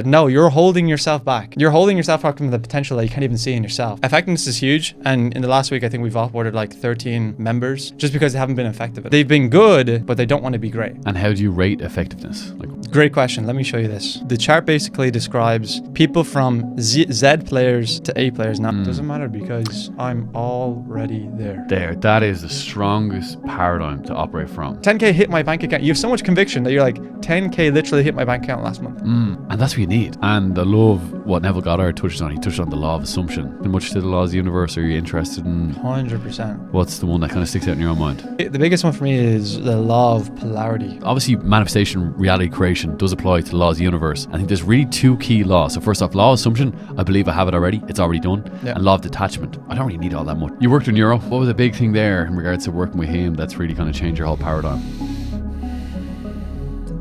No, you're holding yourself back. You're holding yourself back from the potential that you can't even see in yourself. Effectiveness is huge. And in the last week, I think we've offboarded like 13 members just because they haven't been effective. They've been good, but they don't want to be great. And how do you rate effectiveness? Great question. Let me show you this. The chart basically describes people from Z players to A players. Now, it doesn't matter because I'm already there. That is the strongest paradigm to operate from. 10K hit my bank account. You have so much conviction that you're like, 10K literally hit my bank account last month. And that's what you need. And I love what Neville Goddard touched on. He touched on the law of assumption. How much to the laws of the universe are you interested in? 100%. What's the one that kind of sticks out in your own mind? The biggest one for me is the law of polarity. Obviously, manifestation, reality creation does apply to the laws of the universe. I think there's really two key laws. So first off, law of assumption, I believe I have it already. It's already done. Yeah. And law of detachment, I don't really need all that much. You worked with Neuro. What was a big thing there in regards to working with him that's really kind of changed your whole paradigm?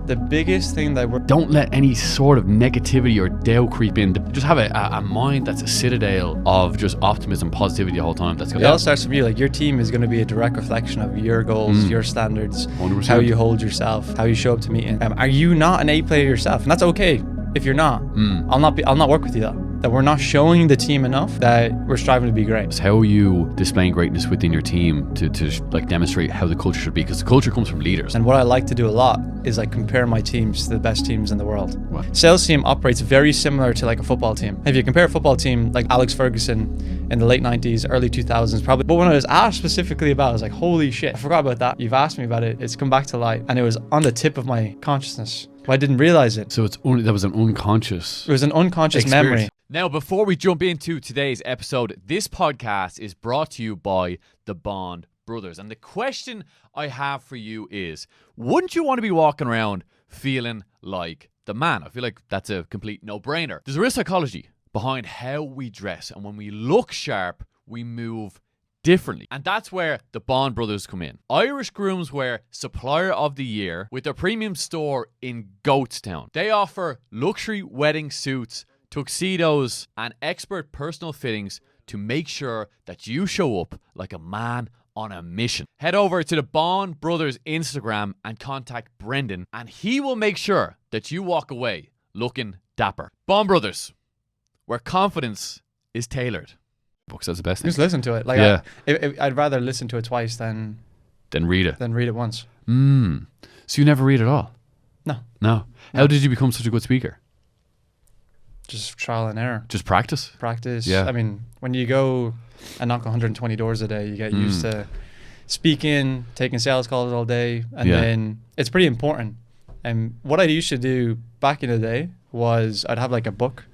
The biggest thing that don't let any sort of negativity or doubt creep in. Just have a mind that's a citadel of just optimism, positivity the whole time. That's good. It all starts from you. Like, your team is going to be a direct reflection of your goals, your standards, 100%. How you hold yourself, how you show up to meeting. Are you not an A player yourself? And that's okay if you're not. I'll not work with you though. That we're not showing the team enough that we're striving to be great. So how are you displaying greatness within your team to like demonstrate how the culture should be? Because the culture comes from leaders. And what I like to do a lot is like compare my teams to the best teams in the world. What? Sales team operates very similar to like a football team. If you compare a football team like Alex Ferguson in the late 90s, early 2000s probably. But when I was asked specifically about it, I was like, holy shit, I forgot about that. You've asked me about it. It's come back to light. And it was on the tip of my consciousness. But I didn't realize it. So that was an unconscious. It was an unconscious memory. Now, before we jump into today's episode, this podcast is brought to you by the Bond Brothers. And the question I have for you is, wouldn't you want to be walking around feeling like the man? I feel like that's a complete no-brainer. There's a real psychology behind how we dress. And when we look sharp, we move differently. And that's where the Bond Brothers come in. Irish Groomswear Supplier of the Year with their premium store in Goatstown. They offer luxury wedding suits, tuxedos, and expert personal fittings to make sure that you show up like a man on a mission. Head over to the Bond Brothers Instagram and contact Brendan, and he will make sure that you walk away looking dapper. Bond Brothers, where confidence is tailored. Books, that's the best thing. Just listen to it. Like, yeah. I'd rather listen to it twice than read it. Than read it once. So you never read at all? No. How did you become such a good speaker? Just trial and error. Just practice? Yeah. I mean, when you go and knock 120 doors a day, you get used to speaking, taking sales calls all day, and then it's pretty important. And what I used to do back in the day was I'd have like a book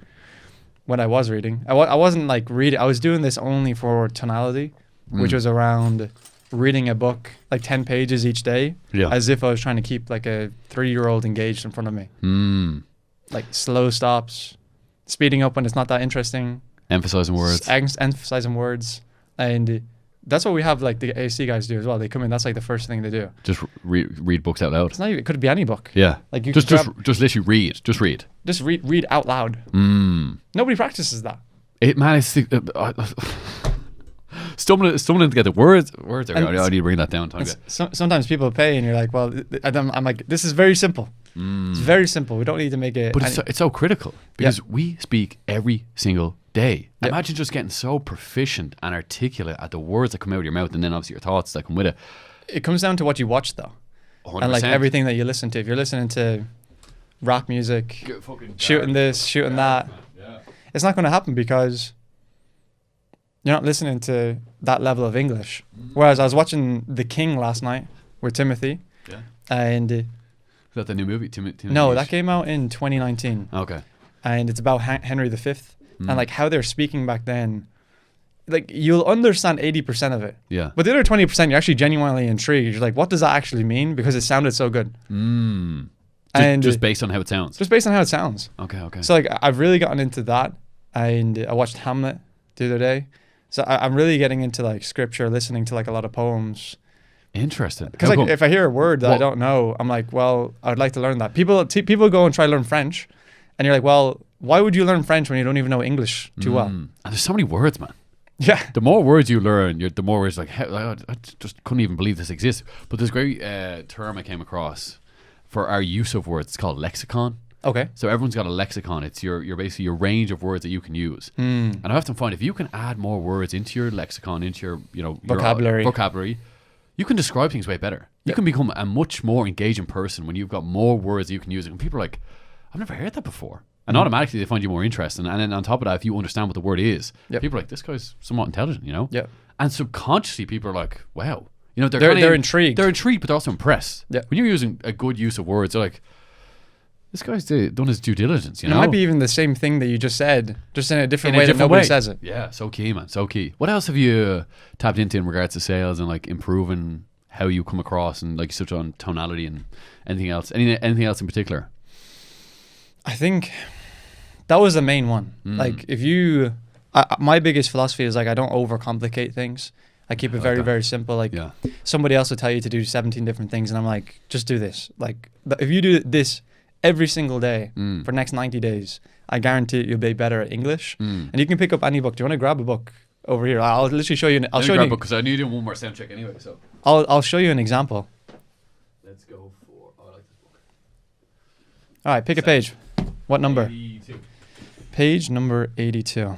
when I was reading. I wasn't like reading. I was doing this only for tonality, which was around reading a book like 10 pages each day, as if I was trying to keep like a 3-year-old engaged in front of me. Like slow stops, speeding up when it's not that interesting. Emphasizing words. Emphasizing words. And that's what we have like the AC guys do as well. They come in, that's like the first thing they do. Just read books out loud. It's not even, it could be any book. Yeah. Like you just literally read. Just read. Just read out loud. Nobody practices that. Man, it's stumbling to get the words. I need to bring that down. Sometimes people pay and you're like, well, I'm like, this is very simple. It's very simple. We don't need to make it. But it's so critical because we speak every single day. Imagine just getting so proficient and articulate at the words that come out of your mouth, and then obviously your thoughts that come with it. It comes down to what you watch, though, 100%. and like everything that you listen to. If you're listening to rap music, shooting this, shooting that, it's not going to happen because you're not listening to that level of English. Whereas I was watching The King last night with Timothy, and is that the new movie? Timothy? No, that came out in 2019. Okay, and it's about Henry V. And like how they're speaking back then, like you'll understand 80% of it. Yeah. But the other 20%, you're actually genuinely intrigued. You're like, what does that actually mean? Because it sounded so good. And just based on how it sounds. Just based on how it sounds. Okay. So like I've really gotten into that, and I watched Hamlet the other day. So I'm really getting into like scripture, listening to like a lot of poems. Interesting. Because like if I hear a word that I don't know, I'm like, well, I'd like to learn that. People go and try to learn French, and you're like, well, why would you learn French when you don't even know English too well? And there's so many words, man. Yeah. The more words you learn, the more words like, I just couldn't even believe this exists. But there's a great term I came across for our use of words. It's called lexicon. Okay. So everyone's got a lexicon. It's your basically your range of words that you can use. And I often find if you can add more words into your lexicon, into your your vocabulary, you can describe things way better. You can become a much more engaging person when you've got more words that you can use. And people are like, I've never heard that before. And automatically they find you more interesting. And then on top of that, if you understand what the word is, people are like, this guy's somewhat intelligent, Yeah. And subconsciously people are like, wow. They're intrigued. They're intrigued, but they're also impressed. Yeah. When you're using a good use of words, they're like, this guy's done his due diligence, It might be even the same thing that you just said, just in a different way that nobody says it. Yeah, so key, man. So key. What else have you tapped into in regards to sales and like improving how you come across and like such on tonality and anything else? Anything else in particular? I think that was the main one. Like if you, my biggest philosophy is like I don't overcomplicate things. I keep it very, very simple. Like somebody else will tell you to do 17 different things and I'm like, just do this. Like if you do this every single day for the next 90 days, I guarantee you'll be better at English. And you can pick up any book. Do you want to grab a book over here? I'll literally show you. I'll show you because I need one more sound check anyway. So I'll show you an example. Let's go for. I like this book. All right, pick a page. What number? 82. Page number 82.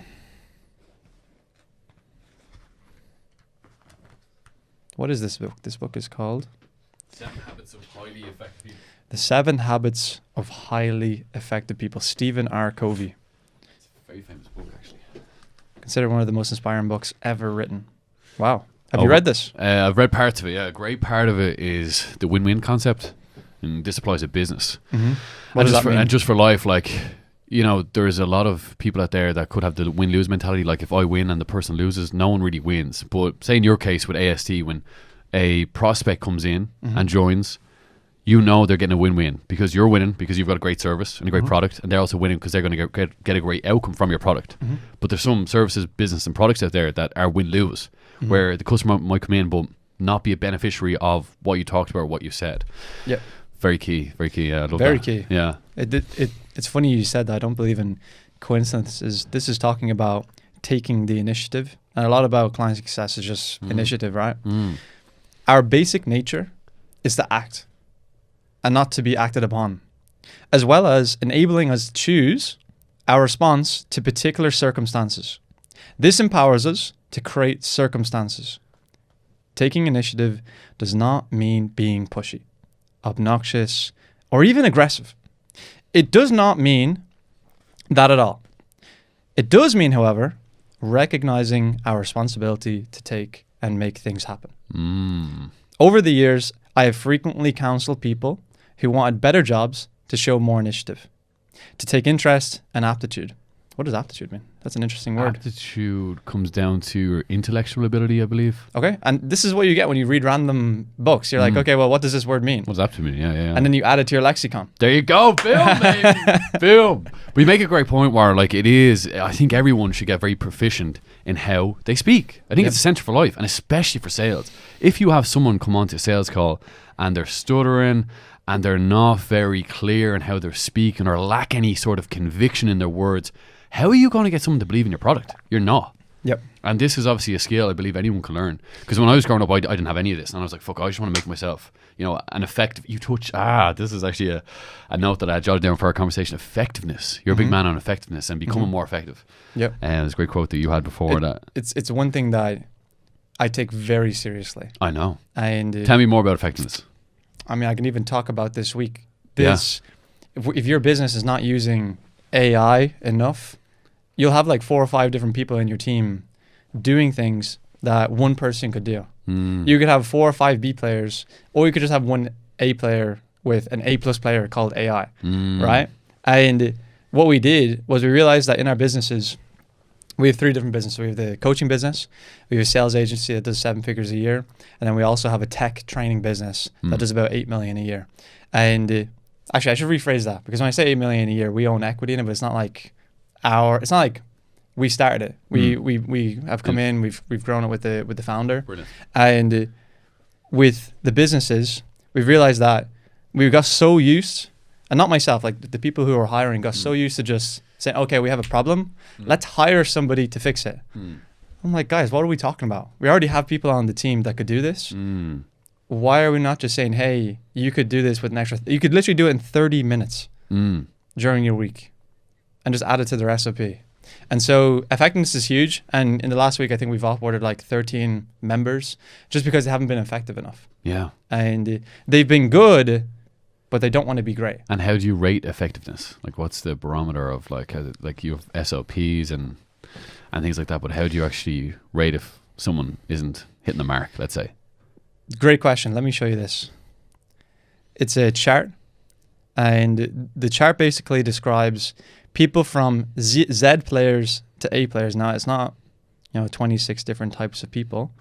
What is this book? This book is called 7 Habits of Highly Effective People. The 7 Habits of Highly Effective People. Stephen R. Covey. It's a very famous book, actually. Considered one of the most inspiring books ever written. Wow. Have you read this? I've read parts of it, yeah. A great part of it is the win-win concept. And this applies to business. What does that mean? And just for life, like, there's a lot of people out there that could have the win-lose mentality. Like, if I win and the person loses, no one really wins. But say in your case with AST, when a prospect comes in and joins, they're getting a win-win because you're winning because you've got a great service and a great product, and they're also winning because they're going to get a great outcome from your product. But there's some services, business, and products out there that are win-lose, where the customer might come in but not be a beneficiary of what you talked about or what you said. Yeah. Very key. Very key. Yeah, I love Very that. key. Yeah. It's funny you said that. I don't believe in coincidences. This is talking about taking the initiative, and a lot about client success is just initiative, right? Our basic nature is to act and not to be acted upon, as well as enabling us to choose our response to particular circumstances. This empowers us to create circumstances. Taking initiative does not mean being pushy, obnoxious, or even aggressive. It does not mean that at all. It does mean, however, recognizing our responsibility to take and make things happen. Over the years, I have frequently counseled people who wanted better jobs to show more initiative, to take interest and aptitude. What does aptitude mean? That's an interesting word. Aptitude comes down to your intellectual ability, I believe. Okay, and this is what you get when you read random books. You're like, okay, well, what does this word mean? What does aptitude mean? Yeah. And then you add it to your lexicon. There you go, boom, baby, boom. We make a great point where, like, it is, I think everyone should get very proficient in how they speak. I think it's essential for life, and especially for sales. If you have someone come onto a sales call and they're stuttering and they're not very clear in how they're speaking or lack any sort of conviction in their words, how are you going to get someone to believe in your product? You're not. Yep. And this is obviously a skill I believe anyone can learn. Because when I was growing up, I didn't have any of this. And I was like, fuck, I just want to make myself, an effective, this is actually a note that I jotted down for our conversation. Effectiveness. You're a big man on effectiveness and becoming more effective. Yep. And it's a great quote that you had before that. It's one thing that I take very seriously. I know. And tell me more about effectiveness. I mean, I can even talk about this week. If your business is not using AI enough, you'll have like 4 or 5 different people in your team doing things that one person could do. You could have 4 or 5 B players, or you could just have one A player with an A+ player called AI, right? And what we did was we realized that in our businesses, we have 3 different businesses. We have the coaching business, we have a sales agency that does 7 figures a year, and then we also have a tech training business that does about 8 million a year. And actually, I should rephrase that, because when I say 8 million a year, we own equity in it, but it's not like we started it. We have come in, we've grown it with the founder. Brilliant. And with the businesses, we've realized that we got so used, and not myself, like the people who are hiring got so used to just saying, okay, we have a problem, let's hire somebody to fix it. I'm like, guys, what are we talking about? We already have people on the team that could do this. Why are we not just saying, hey, you could do this with an extra, you could literally do it in 30 minutes. during your week and just add it to their SOP. And so effectiveness is huge. And in the last week, I think we've offboarded like 13 members just because they haven't been effective enough. Yeah. And they've been good, but they don't want to be great. And how do you rate effectiveness? Like, what's the barometer of like, like you have SOPs and things like that, but how do you actually rate if someone isn't hitting the mark, let's say? Great question. Let me show you this. It's a chart, and the chart basically describes people from Z players to A players. Now, it's not, 26 different types of people,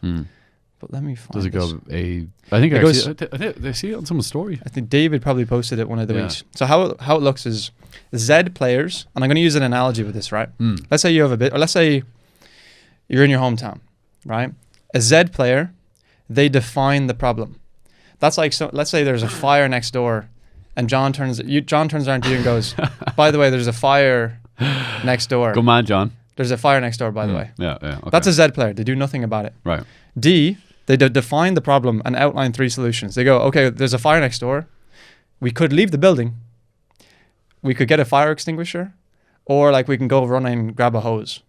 but let me find Does it this. go I think I see it on someone's story. I think David probably posted it one of the weeks. So how it looks is Z players, and I'm going to use an analogy with this, right? Let's say you have or let's say you're in your hometown, right? A Z player, they define the problem. That's like, so let's say there's a fire next door, and John turns around to you and goes, by the way, there's a fire next door. Good man, John. There's a fire next door, by the way. Yeah. Okay. That's a Z player. They do nothing about it. Right. D, they define the problem and outline 3 solutions. They go, okay, there's a fire next door. We could leave the building. We could get a fire extinguisher, or like we can go run and grab a hose.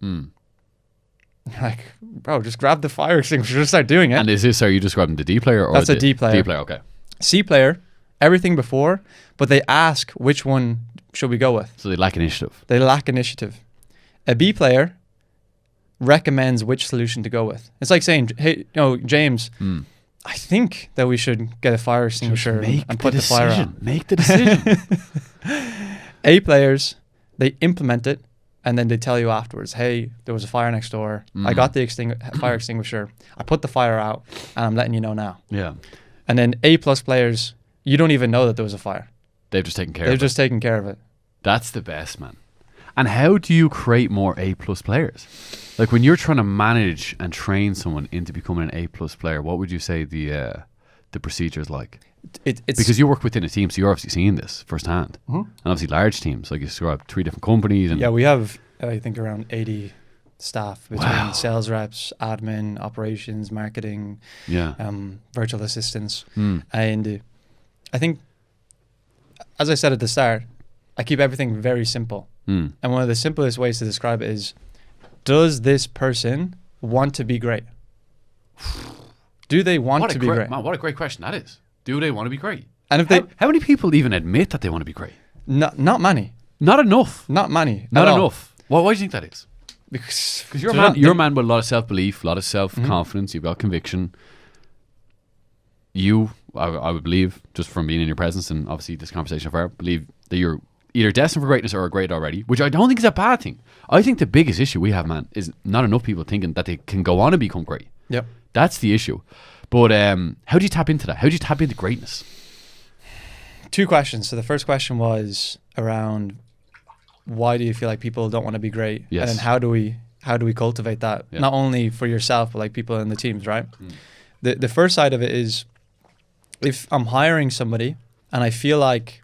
Like, bro, just grab the fire extinguisher, just start doing it. And is this, are you describing the D player? Or that's a D player. D player, okay. C player, everything before, but they ask which one should we go with. So they lack initiative. They lack initiative. A B player recommends which solution to go with. It's like saying, hey, James, I think that we should get a fire extinguisher and put the fire out. Make the decision. A players, they implement it, and then they tell you afterwards, hey, there was a fire next door. I got the fire extinguisher. I put the fire out, and I'm letting you know now. Yeah. And then A+ players, you don't even know that there was a fire. They've just taken care of it. They've just taken care of it. That's the best, man. And how do you create more A+ players? Like, when you're trying to manage and train someone into becoming an A+ player, what would you say the procedure is like? It's because you work within a team, so you're obviously seeing this firsthand. And obviously large teams, like you described, 3 different companies. And yeah, we have, I think, around 80 staff between sales reps, admin, operations, marketing, virtual assistants. And I think, as I said at the start, I keep everything very simple. And one of the simplest ways to describe it is, does this person want to be great? Do they want to be great? Man, what a great question that is. Do they want to be great? And if how many people even admit that they want to be great? Not many. Not enough. Not many. Not enough. Well, why do you think that is? Because you're a man with a lot of self-belief, a lot of self-confidence. You've got conviction. I would believe, just from being in your presence and obviously this conversation far, believe that you're either destined for greatness or are great already, which I don't think is a bad thing. I think the biggest issue we have, man, is not enough people thinking that they can go on and become great. Yep. That's the issue. But how do you tap into that? How do you tap into greatness? 2 questions. So the first question was around, why do you feel like people don't want to be great? Yes. And then how do we cultivate that? Not only for yourself, but like people in the teams, right? The first side of it is, if I'm hiring somebody and I feel like,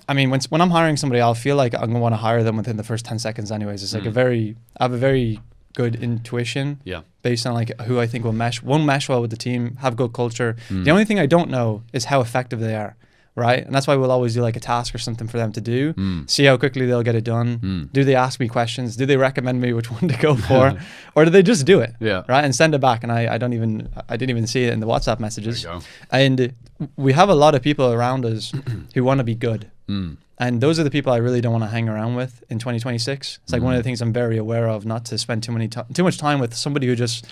when I'm hiring somebody, I'll feel like I'm going to want to hire them within the first 10 seconds anyways. It's like I have a very good intuition based on like who I think will mesh well with the team, have good culture. The only thing I don't know is how effective they are, right? And that's why we'll always do like a task or something for them to do, see how quickly they'll get it done. Do they ask me questions? Do they recommend me which one to go for? Or do they just do it, right? And send it back, and I didn't even see it in the WhatsApp messages. And we have a lot of people around us who want to be good. And those are the people I really don't want to hang around with in 2026. It's like one of the things I'm very aware of, not to spend too much time with somebody who just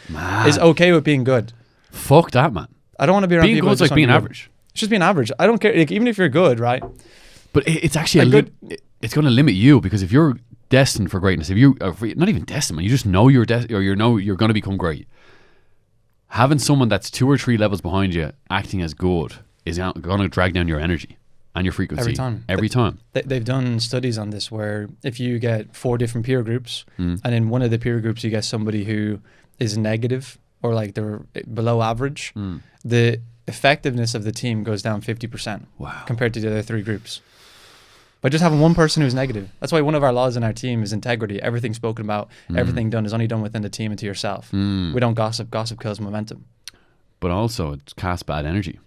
is okay with being good. Fuck that, man. I don't want to be around being people good. Like being average. It's just being average. I don't care, like, even if you're good, right? But it's actually it's going to limit you, because if you're destined for greatness, if you not even destined, man, you just know you're you're going to become great. Having someone that's 2 or 3 levels behind you acting as good is going to drag down your energy and your frequency every time. They've done studies on this where if you get 4 different peer groups, and in one of the peer groups you get somebody who is negative or like they're below average, the effectiveness of the team goes down 50% compared to the other 3 groups. By just having one person who's negative. That's why one of our laws in our team is integrity. Everything spoken about, everything done is only done within the team and to yourself. We don't gossip. Gossip kills momentum. But also it casts bad energy.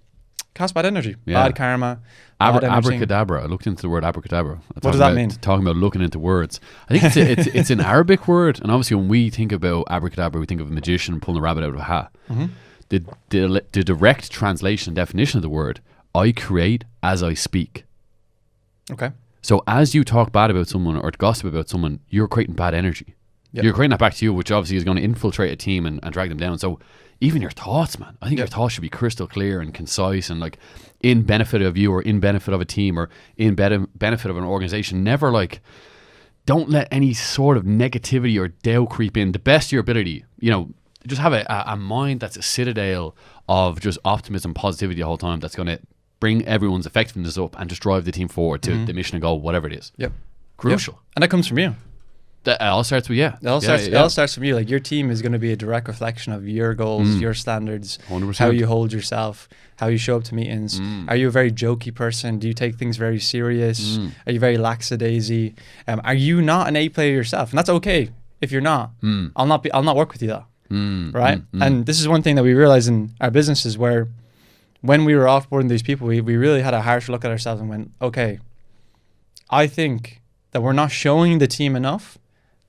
cast bad energy, Yeah. bad karma, bad energy. Abracadabra. I looked into the word abracadabra. What does that mean? Talking about looking into words. I think it's an Arabic word, and obviously when we think about abracadabra, we think of a magician pulling a rabbit out of a hat. Mm-hmm. The direct translation and definition of the word, I create as I speak. Okay. So as you talk bad about someone or gossip about someone, you're creating bad energy. Yep. You're creating that back to you, which obviously is going to infiltrate a team and drag them down. So even your thoughts, man, I think your thoughts should be crystal clear and concise and like in benefit of you or in benefit of a team or in benefit of an organization. Never like, don't let any sort of negativity or doubt creep in. The best of your ability, you know, just have a mind that's a citadel of just optimism, positivity the whole time. That's going to bring everyone's effectiveness up and just drive the team forward to the mission and goal, whatever it is. Yep. Crucial. Yep. And that comes from you. That all starts with It all starts from you. Like your team is going to be a direct reflection of your goals, your standards, 100%. how you hold yourself, how you show up to meetings. Are you a very jokey person? Do you take things very serious? Are you very lackadaisy? Are you not an A player yourself? And that's okay if you're not. I'll not work with you though. Right? And this is one thing that we realized in our businesses where when we were offboarding these people, we really had a harsh look at ourselves and went, okay, I think that we're not showing the team enough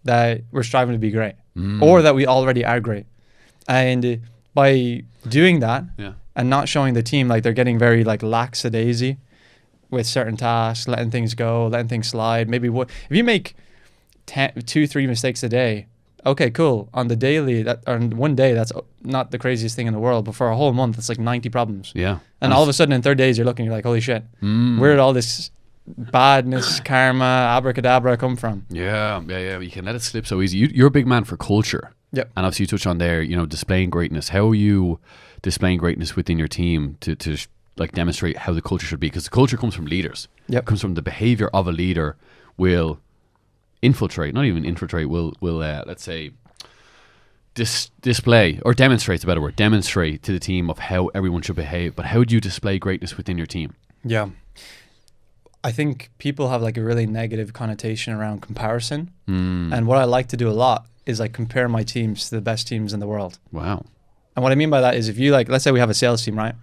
that we're striving to be great or that we already are great. And by doing that and not showing the team like they're getting very like lackadaisy with certain tasks, letting things go, letting things slide. Maybe if you make 2-3 mistakes a day, okay, cool. On the daily, on one day, that's not the craziest thing in the world. But for a whole month, it's like 90 problems. Yeah. And all of a sudden in 30 days, you're like, holy shit, where did all this badness, karma, abracadabra come from? Yeah. You can let it slip so easy. You're a big man for culture. Yep. And obviously you touched on there, you know, displaying greatness. How are you displaying greatness within your team to like demonstrate how the culture should be? Because the culture comes from leaders. Yep. It comes from the behavior of a leader will infiltrate, not even infiltrate, will let's say display or demonstrate, a better word, demonstrate to the team of how everyone should behave. But how do you display greatness within your team? Yeah. I think people have like a really negative connotation around comparison. And what I like to do a lot is like compare my teams to the best teams in the world. Wow. And what I mean by that is if you like, let's say we have a sales team, right?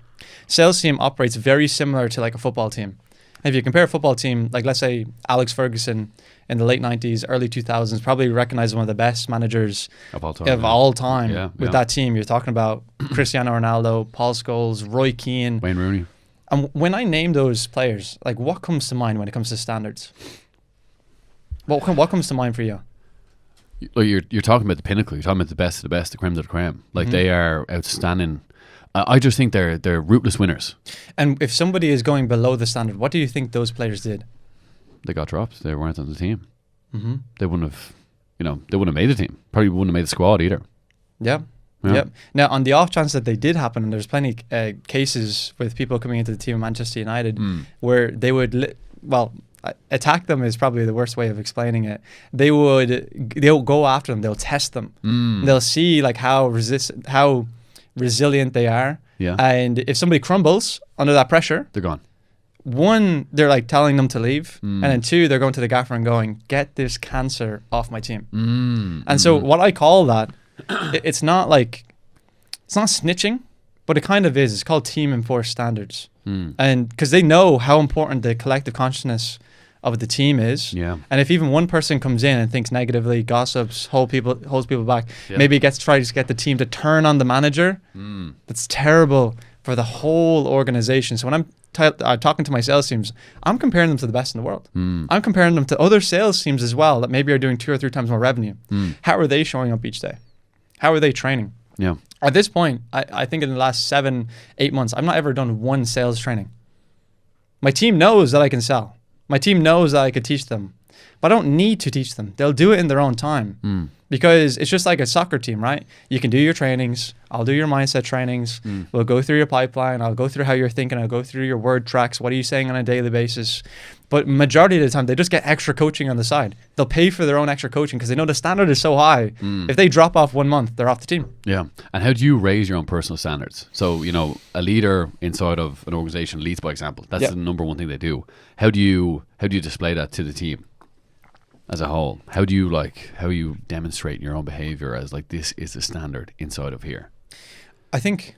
Sales team operates very similar to like a football team. And if you compare a football team, like let's say Alex Ferguson in the late 90s, early 2000s, probably recognized one of the best managers of all time with that team. You're talking about Cristiano Ronaldo, Paul Scholes, Roy Keane, Wayne Rooney. And when I name those players, like what comes to mind when it comes to standards? What comes to mind for you? Well, you're talking about the pinnacle. You're talking about the best of the best, the creme de la creme. Like they are outstanding. I just think they're ruthless winners. And if somebody is going below the standard, what do you think those players did? They got dropped. They weren't on the team. They wouldn't have, they wouldn't have made the team. Probably wouldn't have made the squad either. Yeah. Yep. Now, on the off chance that they did happen, and there's plenty cases with people coming into the team of Manchester United where they would, attack them is probably the worst way of explaining it. They'll go after them. They'll test them. They'll see like how resilient they are. Yeah. And if somebody crumbles under that pressure, they're gone. One, they're like telling them to leave, and then two, they're going to the gaffer and going, "Get this cancer off my team." And so, what I call that, it's not snitching, but it kind of is. It's called team enforced standards, and because they know how important the collective consciousness of the team is. Yeah. And if even one person comes in and thinks negatively, gossips, holds people back, maybe tries to get the team to turn on the manager, that's terrible for the whole organization. So when I'm talking to my sales teams, I'm comparing them to the best in the world. I'm comparing them to other sales teams as well that maybe are doing 2 or 3 times more revenue. How are they showing up each day? How are they training? Yeah. At this point, I think in the last 7-8 months, I've not ever done one sales training. My team knows that I can sell. My team knows that I could teach them, but I don't need to teach them. They'll do it in their own time because it's just like a soccer team, right? You can do your trainings. I'll do your mindset trainings. We'll go through your pipeline. I'll go through how you're thinking. I'll go through your word tracks. What are you saying on a daily basis? But majority of the time, they just get extra coaching on the side. They'll pay for their own extra coaching because they know the standard is so high. If they drop off 1 month, they're off the team. Yeah. And how do you raise your own personal standards? So, a leader inside of an organization leads by example. That's the number one thing they do. How do you display that to the team as a whole? How do you demonstrate your own behavior as like this is the standard inside of here? I think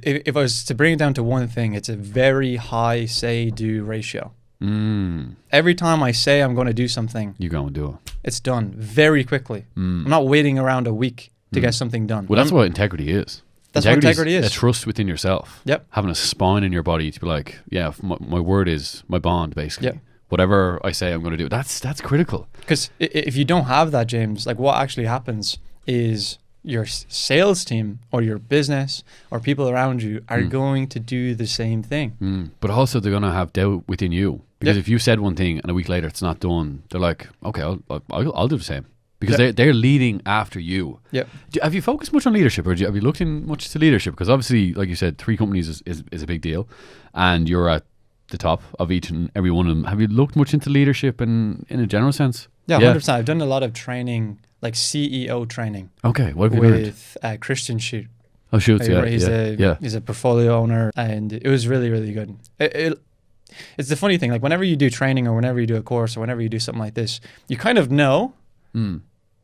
if I was to bring it down to one thing, it's a very high say-do ratio. Every time I say I'm going to do something, You go and do it. it's done very quickly. I'm not waiting around a week to get something done. Well, that's what integrity is. That's what integrity is. A trust within yourself. Yep. Having a spine in your body to be like, yeah, my word is my bond, basically. Yep. Whatever I say I'm going to do. That's critical. Because if you don't have that, James, like what actually happens is your sales team or your business or people around you are going to do the same thing. But also they're going to have doubt within you. Because Yep. if you said one thing and a week later it's not done, they're like, okay, I'll do the same. Because they're leading after you. Yep. Have you focused much on leadership, or have you looked in much to leadership? Because obviously, like you said, 3 companies is a big deal, and you're at the top of each and every one of them. Have you looked much into leadership in a general sense? Yeah, 100%. I've done a lot of training, like CEO training. Okay, what have you learned? With Christian Shoot. Oh, Shoots, He's a portfolio owner, and it was really, really good. It's the funny thing, like whenever you do training or whenever you do a course or whenever you do something like this, you kind of know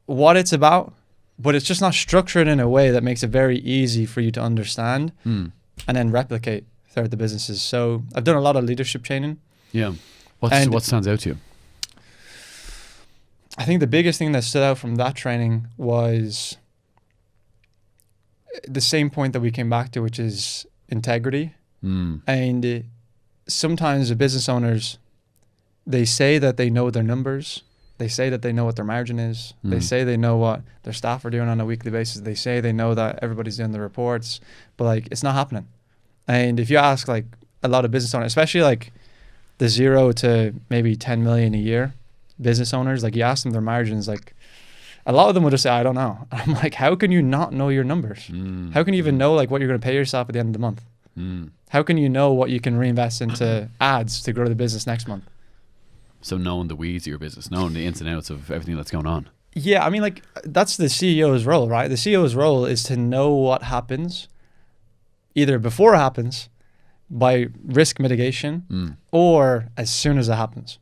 what it's about, but it's just not structured in a way that makes it very easy for you to understand and then replicate throughout the businesses. So I've done a lot of leadership training. Yeah. What stands out to you? I think the biggest thing that stood out from that training was the same point that we came back to, which is integrity. And sometimes the business owners, they say that they know their numbers. They say that they know what their margin is. They say they know what their staff are doing on a weekly basis. They say they know that everybody's doing the reports, but like it's not happening. And if you ask like a lot of business owners, especially like the 0 to maybe 10 million a year business owners, like you ask them their margins, like a lot of them will just say, I don't know. I'm like, how can you not know your numbers? How can you even know like what you're going to pay yourself at the end of the month? How can you know what you can reinvest into ads to grow the business next month? So knowing the weeds of your business, knowing the ins and outs of everything that's going on. Yeah, I mean, like that's the CEO's role, right? The CEO's role is to know what happens either before it happens by risk mitigation or as soon as it happens.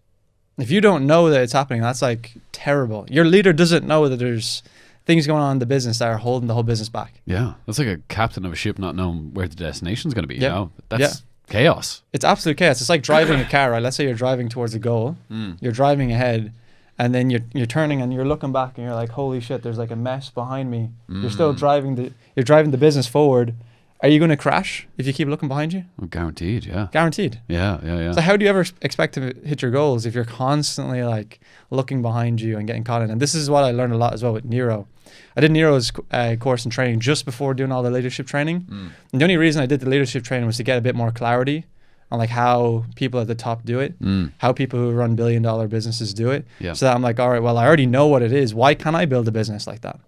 If you don't know that it's happening, that's like terrible. Your leader doesn't know that there's things going on in the business that are holding the whole business back. Yeah, that's like a captain of a ship not knowing where the destination's going to be. You know, that's chaos. It's absolute chaos. It's like driving a car, right? Let's say you're driving towards a goal. You're driving ahead, and then you're turning and you're looking back, and you're like, "Holy shit! There's like a mess behind me." You're still driving the business forward. Are you going to crash if you keep looking behind you? Well, guaranteed, yeah. Guaranteed. Yeah. So how do you ever expect to hit your goals if you're constantly like looking behind you and getting caught in? And this is what I learned a lot as well with Nero. I did Nero's course and training just before doing all the leadership training. And the only reason I did the leadership training was to get a bit more clarity on like how people at the top do it, how people who run billion-dollar businesses do it. Yeah. So that I'm like, all right, well, I already know what it is. Why can't I build a business like that?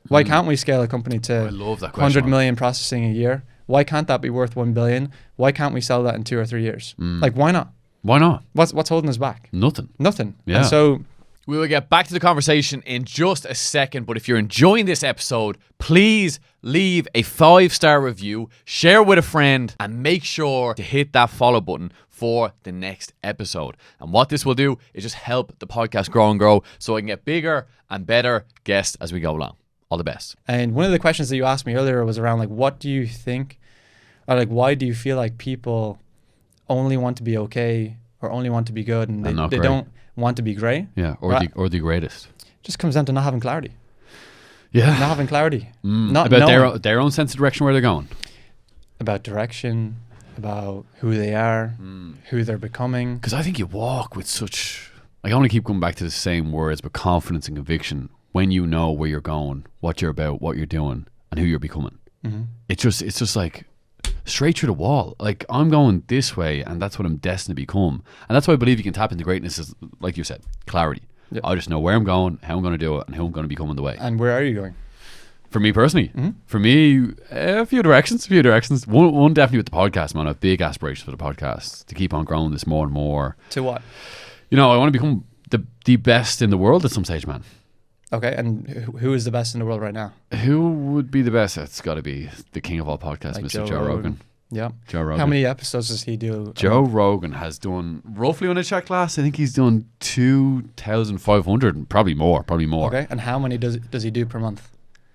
Why can't we scale a company to I love that 100 question. million processing a year? Why can't that be worth 1 billion? Why can't we sell that in 2 or 3 years? Like, why not? Why not? What's holding us back? Nothing. Yeah. And so we will get back to the conversation in just a second, but if you're enjoying this episode, please leave a 5-star review, share with a friend, and make sure to hit that follow button for the next episode. And what this will do is just help the podcast grow and grow so I can get bigger and better guests as we go along. All the best. And one of the questions that you asked me earlier was around like, what do you think, or like, why do you feel like people only want to be okay or only want to be good and they don't want to be great? Yeah, or the greatest. Just comes down to not having clarity. Yeah. Not having clarity. Not about knowing their own sense of direction where they're going. About direction, about who they are, who they're becoming. Because I think you walk with such, I only keep coming back to the same words, but confidence and conviction when you know where you're going, what you're about, what you're doing, and who you're becoming. It's just like straight through the wall. Like, I'm going this way, and that's what I'm destined to become. And that's why I believe you can tap into greatness is, like you said, clarity. Yep. I just know where I'm going, how I'm going to do it, and who I'm going to become on the way. And where are you going? For me personally, for me, a few directions. One definitely with the podcast, man. I have big aspirations for the podcast to keep on growing this more and more. To what? You know, I want to become the best in the world at some stage, man. Okay, and who is the best in the world right now? Who would be the best? It's got to be the king of all podcasts, like Mr. Joe Rogan. Yeah. Joe Rogan. How many episodes does he do? Joe Rogan has done, roughly when I checked last, I think he's done 2,500, probably more. Okay, and how many does he do per month?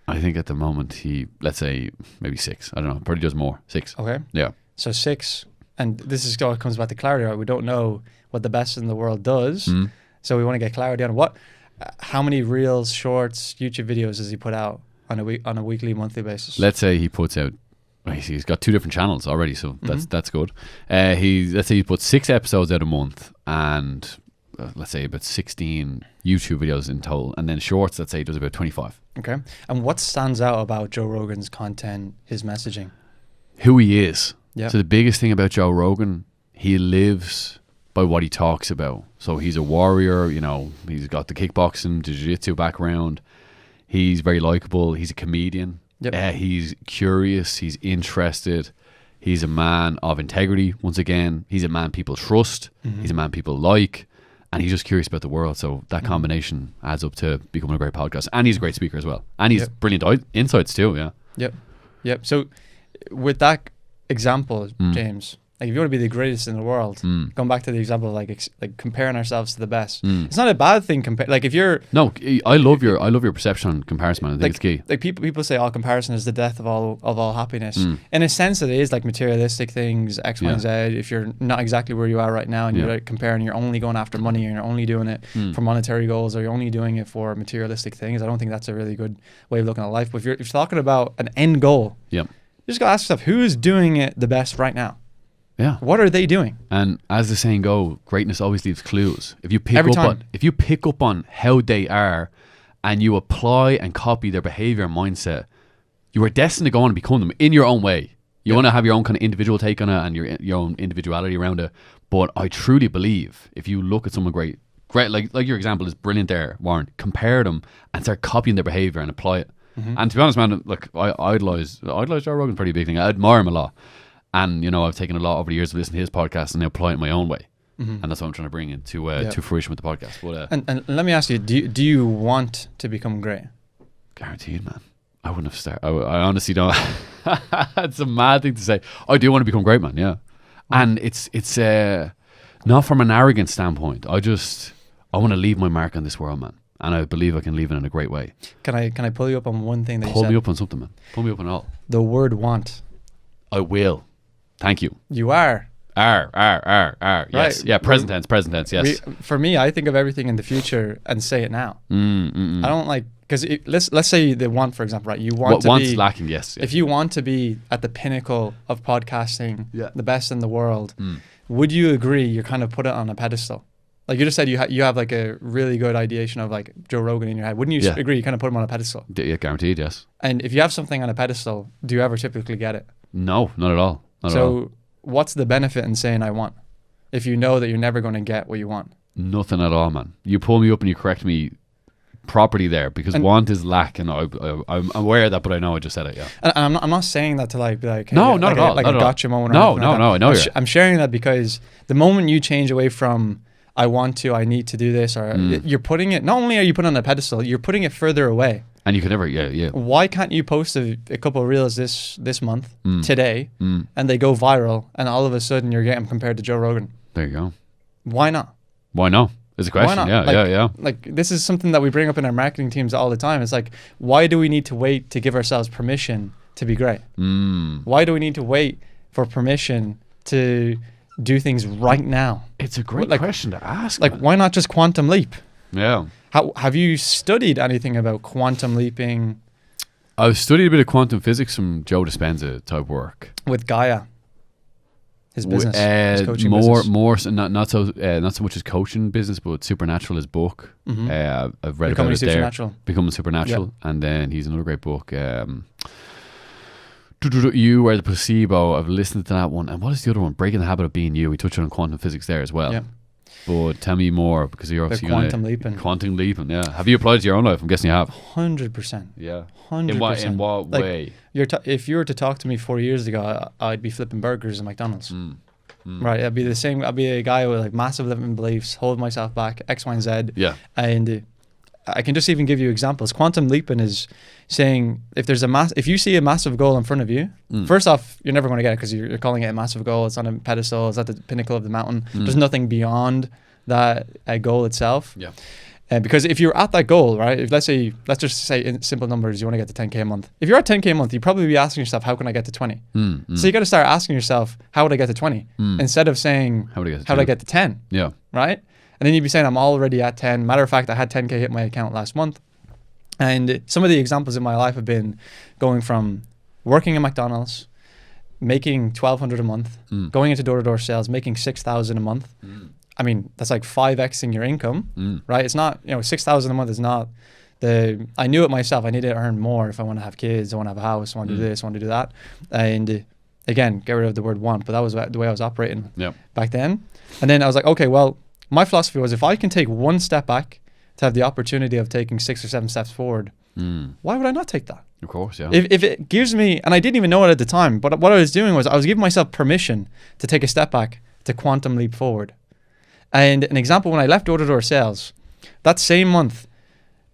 I think at the moment let's say maybe 6. I don't know. Probably does more. 6. Okay. Yeah. So 6, and this is what comes back to clarity, right? We don't know what the best in the world does, so we want to get clarity on how many reels, shorts, YouTube videos does he put out on a weekly, monthly basis? Let's say he puts out. He's got 2 different channels already, so that's good. Let's say he puts 6 episodes out a month, and let's say about 16 YouTube videos in total, and then shorts. Let's say he does about 25. Okay. And what stands out about Joe Rogan's content, his messaging? Who he is. Yeah. So the biggest thing about Joe Rogan, he lives by what he talks about. So he's a warrior, he's got the kickboxing, the jiu-jitsu background. He's very likable. He's a comedian. Yep. He's curious. He's interested. He's a man of integrity. Once again, he's a man people trust. He's a man people like. And he's just curious about the world. So that combination adds up to becoming a great podcast. And he's a great speaker as well. And he's brilliant insights too, yeah. Yep. So with that example, James, like if you want to be the greatest in the world, going back to the example of like comparing ourselves to the best, it's not a bad thing. Like if you're I love your perception on comparison, man. I think it's key. Like people say, comparison is the death of all happiness. In a sense, it is like materialistic things, X, Y, and Z. If you're not exactly where you are right now and you're like comparing, you're only going after money, and you're only doing it for monetary goals, or you're only doing it for materialistic things. I don't think that's a really good way of looking at life. But if you're talking about an end goal, you just gotta ask yourself, who is doing it the best right now? Yeah. What are they doing? And as the saying goes, greatness always leaves clues. If you pick up on how they are, and you apply and copy their behavior and mindset, you are destined to go on and become them in your own way. You want to have your own kind of individual take on it and your own individuality around it. But I truly believe if you look at someone great, like your example is brilliant there, Warren. Compare them and start copying their behavior and apply it. And to be honest, man, look, I idolize Joe Rogan, pretty big thing. I admire him a lot. And, I've taken a lot over the years to listen to his podcast and now apply it my own way. And that's what I'm trying to bring into to fruition with the podcast. But, and let me ask you, do you want to become great? Guaranteed, man. I wouldn't have started. I honestly don't. It's a mad thing to say. I do want to become great, man, yeah. And it's not from an arrogant standpoint. I want to leave my mark on this world, man. And I believe I can leave it in a great way. Can I pull you up on one thing that you said? Pull me up on something, man. Pull me up on all. The word want. I will. Thank you. You are. Yes. Right. Yeah, present tense, yes. For me, I think of everything in the future and say it now. I don't like, because let's say the want, for example, right? You want to want's be lacking, yes. If you want to be at the pinnacle of podcasting, the best in the world, would you agree you're kind of put it on a pedestal? Like you just said, you have like a really good ideation of like Joe Rogan in your head. Wouldn't you agree you kind of put him on a pedestal? Yeah, guaranteed, yes. And if you have something on a pedestal, do you ever typically get it? No, not at all. So what's the benefit in saying I want if you know that you're never going to get what you want? Nothing at all, man. You pull me up and you correct me properly there, because want is lack, and I'm aware of that, but I know I just said it, yeah. And I'm not saying that to be like, hey, no, not at all. Like not a gotcha moment. No, I know I'm sharing that because the moment you change away from I want to, I need to do this, or you're putting it, not only are you putting it on a pedestal, you're putting it further away. And you could never, yeah. Why can't you post a couple of reels this month, today, and they go viral, and all of a sudden you're getting compared to Joe Rogan? There you go. Why not? Why not? It's a question. Yeah. Like this is something that we bring up in our marketing teams all the time. It's like, why do we need to wait to give ourselves permission to be great? Why do we need to wait for permission to do things right now? It's a great question to ask. Like, why not just quantum leap? Yeah. Have you studied anything about quantum leaping? I've studied a bit of quantum physics from Joe Dispenza type work with Gaia, his business, his coaching business. More so, not so much his coaching business, but Supernatural, his book. I've read about it there. Becoming Supernatural, and then he's another great book. You Are the Placebo. I've listened to that one. And what is the other one? Breaking the Habit of Being You. We touched on quantum physics there as well. Yeah. But tell me more, because you're obviously quantum leaping. Quantum leaping, yeah. Have you applied to your own life? I'm guessing you have. 100%. Yeah. 100%. In what way? If you were to talk to me 4 years ago, I'd be flipping burgers at McDonald's. Right, I'd be the same. I'd be a guy with like massive limiting beliefs, hold myself back, X, Y, and Z. Yeah. And I can just even give you examples. Quantum leaping is saying if you see a massive goal in front of you, first off, you're never going to get it because you're calling it a massive goal. It's on a pedestal. It's at the pinnacle of the mountain. There's nothing beyond that goal itself. Yeah. Because if you're at that goal, right? If let's just say in simple numbers, you want to get to 10K a month. If you're at 10K a month, you'd probably be asking yourself, how can I get to 20? So you got to start asking yourself, how would I get to 20? Instead of saying, how would I get to 10? Yeah. Right? And then you'd be saying, I'm already at 10. Matter of fact, I had 10K hit my account last month. And some of the examples in my life have been going from working at McDonald's, making $1,200 a month, going into door-to-door sales, making $6,000 a month. I mean, that's like 5xing your income, right? It's not, $6,000 a month is not I knew it myself. I need to earn more if I want to have kids, I want to have a house, I want to do this, I want to do that. And again, get rid of the word want, but that was the way I was operating back then. And then I was like, okay, well, my philosophy was if I can take one step back to have the opportunity of taking 6 or 7 steps forward, why would I not take that? Of course, yeah. If it gives me, and I didn't even know it at the time, but what I was doing was I was giving myself permission to take a step back, to quantum leap forward. And an example, when I left door-to-door sales, that same month,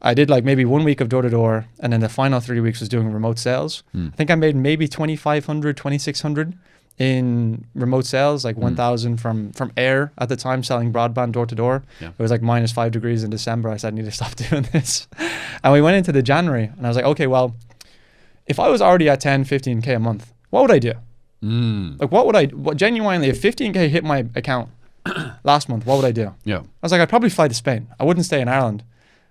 I did like maybe 1 week of door-to-door, and then the final 3 weeks was doing remote sales. I think I made maybe 2,500, 2,600 in remote sales, like 1,000 from air at the time, selling broadband door-to-door. Yeah. It was like minus 5 degrees in December. I said, I need to stop doing this. And we went into the January, and I was like, okay, well, if I was already at 10, 15K a month, what would I do? Like genuinely, if 15K hit my account last month, what would I do? Yeah. I was like, I'd probably fly to Spain. I wouldn't stay in Ireland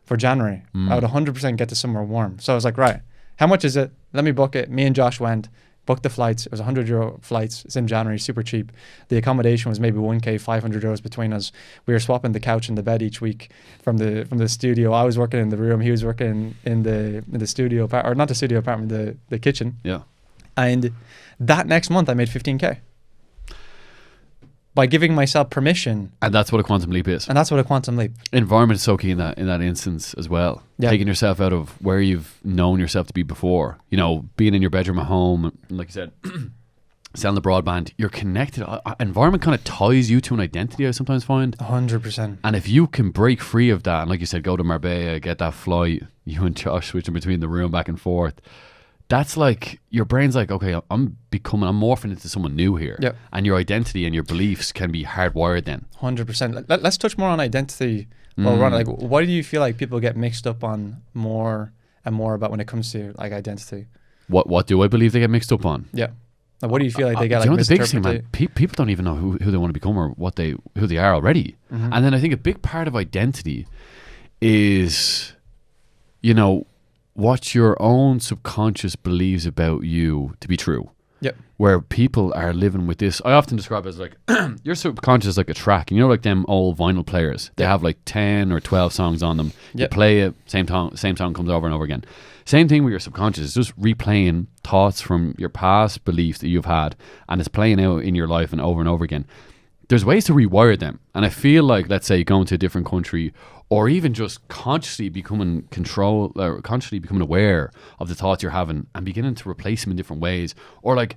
for January. I would 100% get to somewhere warm. So I was like, right, how much is it? Let me book it. Me and Josh went, booked the flights. It was €100 flights. It's in January, super cheap. The accommodation was maybe 1K, €500 between us. We were swapping the couch and the bed each week from the studio. I was working in the room. He was working in the studio, or not the studio apartment, the kitchen. Yeah. And that next month I made 15K. By giving myself permission. And that's what a quantum leap is. And that's what a quantum leap. Environment is so key in that instance as well. Yeah. Taking yourself out of where you've known yourself to be before. Being in your bedroom at home, like you said, selling the broadband, you're connected. Environment kind of ties you to an identity, I sometimes find. 100%. And if you can break free of that, and like you said, go to Marbella, get that flight, you and Josh switching between the room back and forth, that's like, your brain's like, okay, I'm morphing into someone new here. Yep. And your identity and your beliefs can be hardwired then. 100%. Let's touch more on identity. Like, what do you feel like people get mixed up on more and more about when it comes to like identity? What do I believe they get mixed up on? Yeah. Like, what do you feel like they get like the biggest thing, misinterpreted? man, people don't even know who they want to become or who they are already. And then I think a big part of identity is, what your own subconscious believes about you to be true. Yep. Where people are living with this, I often describe it as like your subconscious is like a track. Like them old vinyl players. They have like 10 or 12 songs on them. You play it, same song comes over and over again. Same thing with your subconscious. It's just replaying thoughts from your past beliefs that you've had, and it's playing out in your life and over again. There's ways to rewire them. And I feel like, let's say, going to a different country, or even just consciously becoming aware of the thoughts you're having and beginning to replace them in different ways. Or like,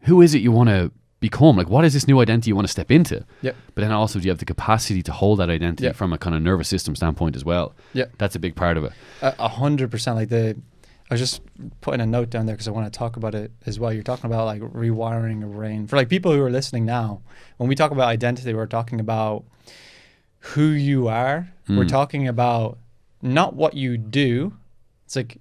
who is it you want to become? Like, what is this new identity you want to step into? Yep. But then also, do you have the capacity to hold that identity from a kind of nervous system standpoint as well? Yeah. That's a big part of it. 100%. Like I was just putting a note down there because I want to talk about it as well. You're talking about like rewiring a brain. For like people who are listening now, when we talk about identity, we're talking about who you are. We're talking about not what you do. It's like,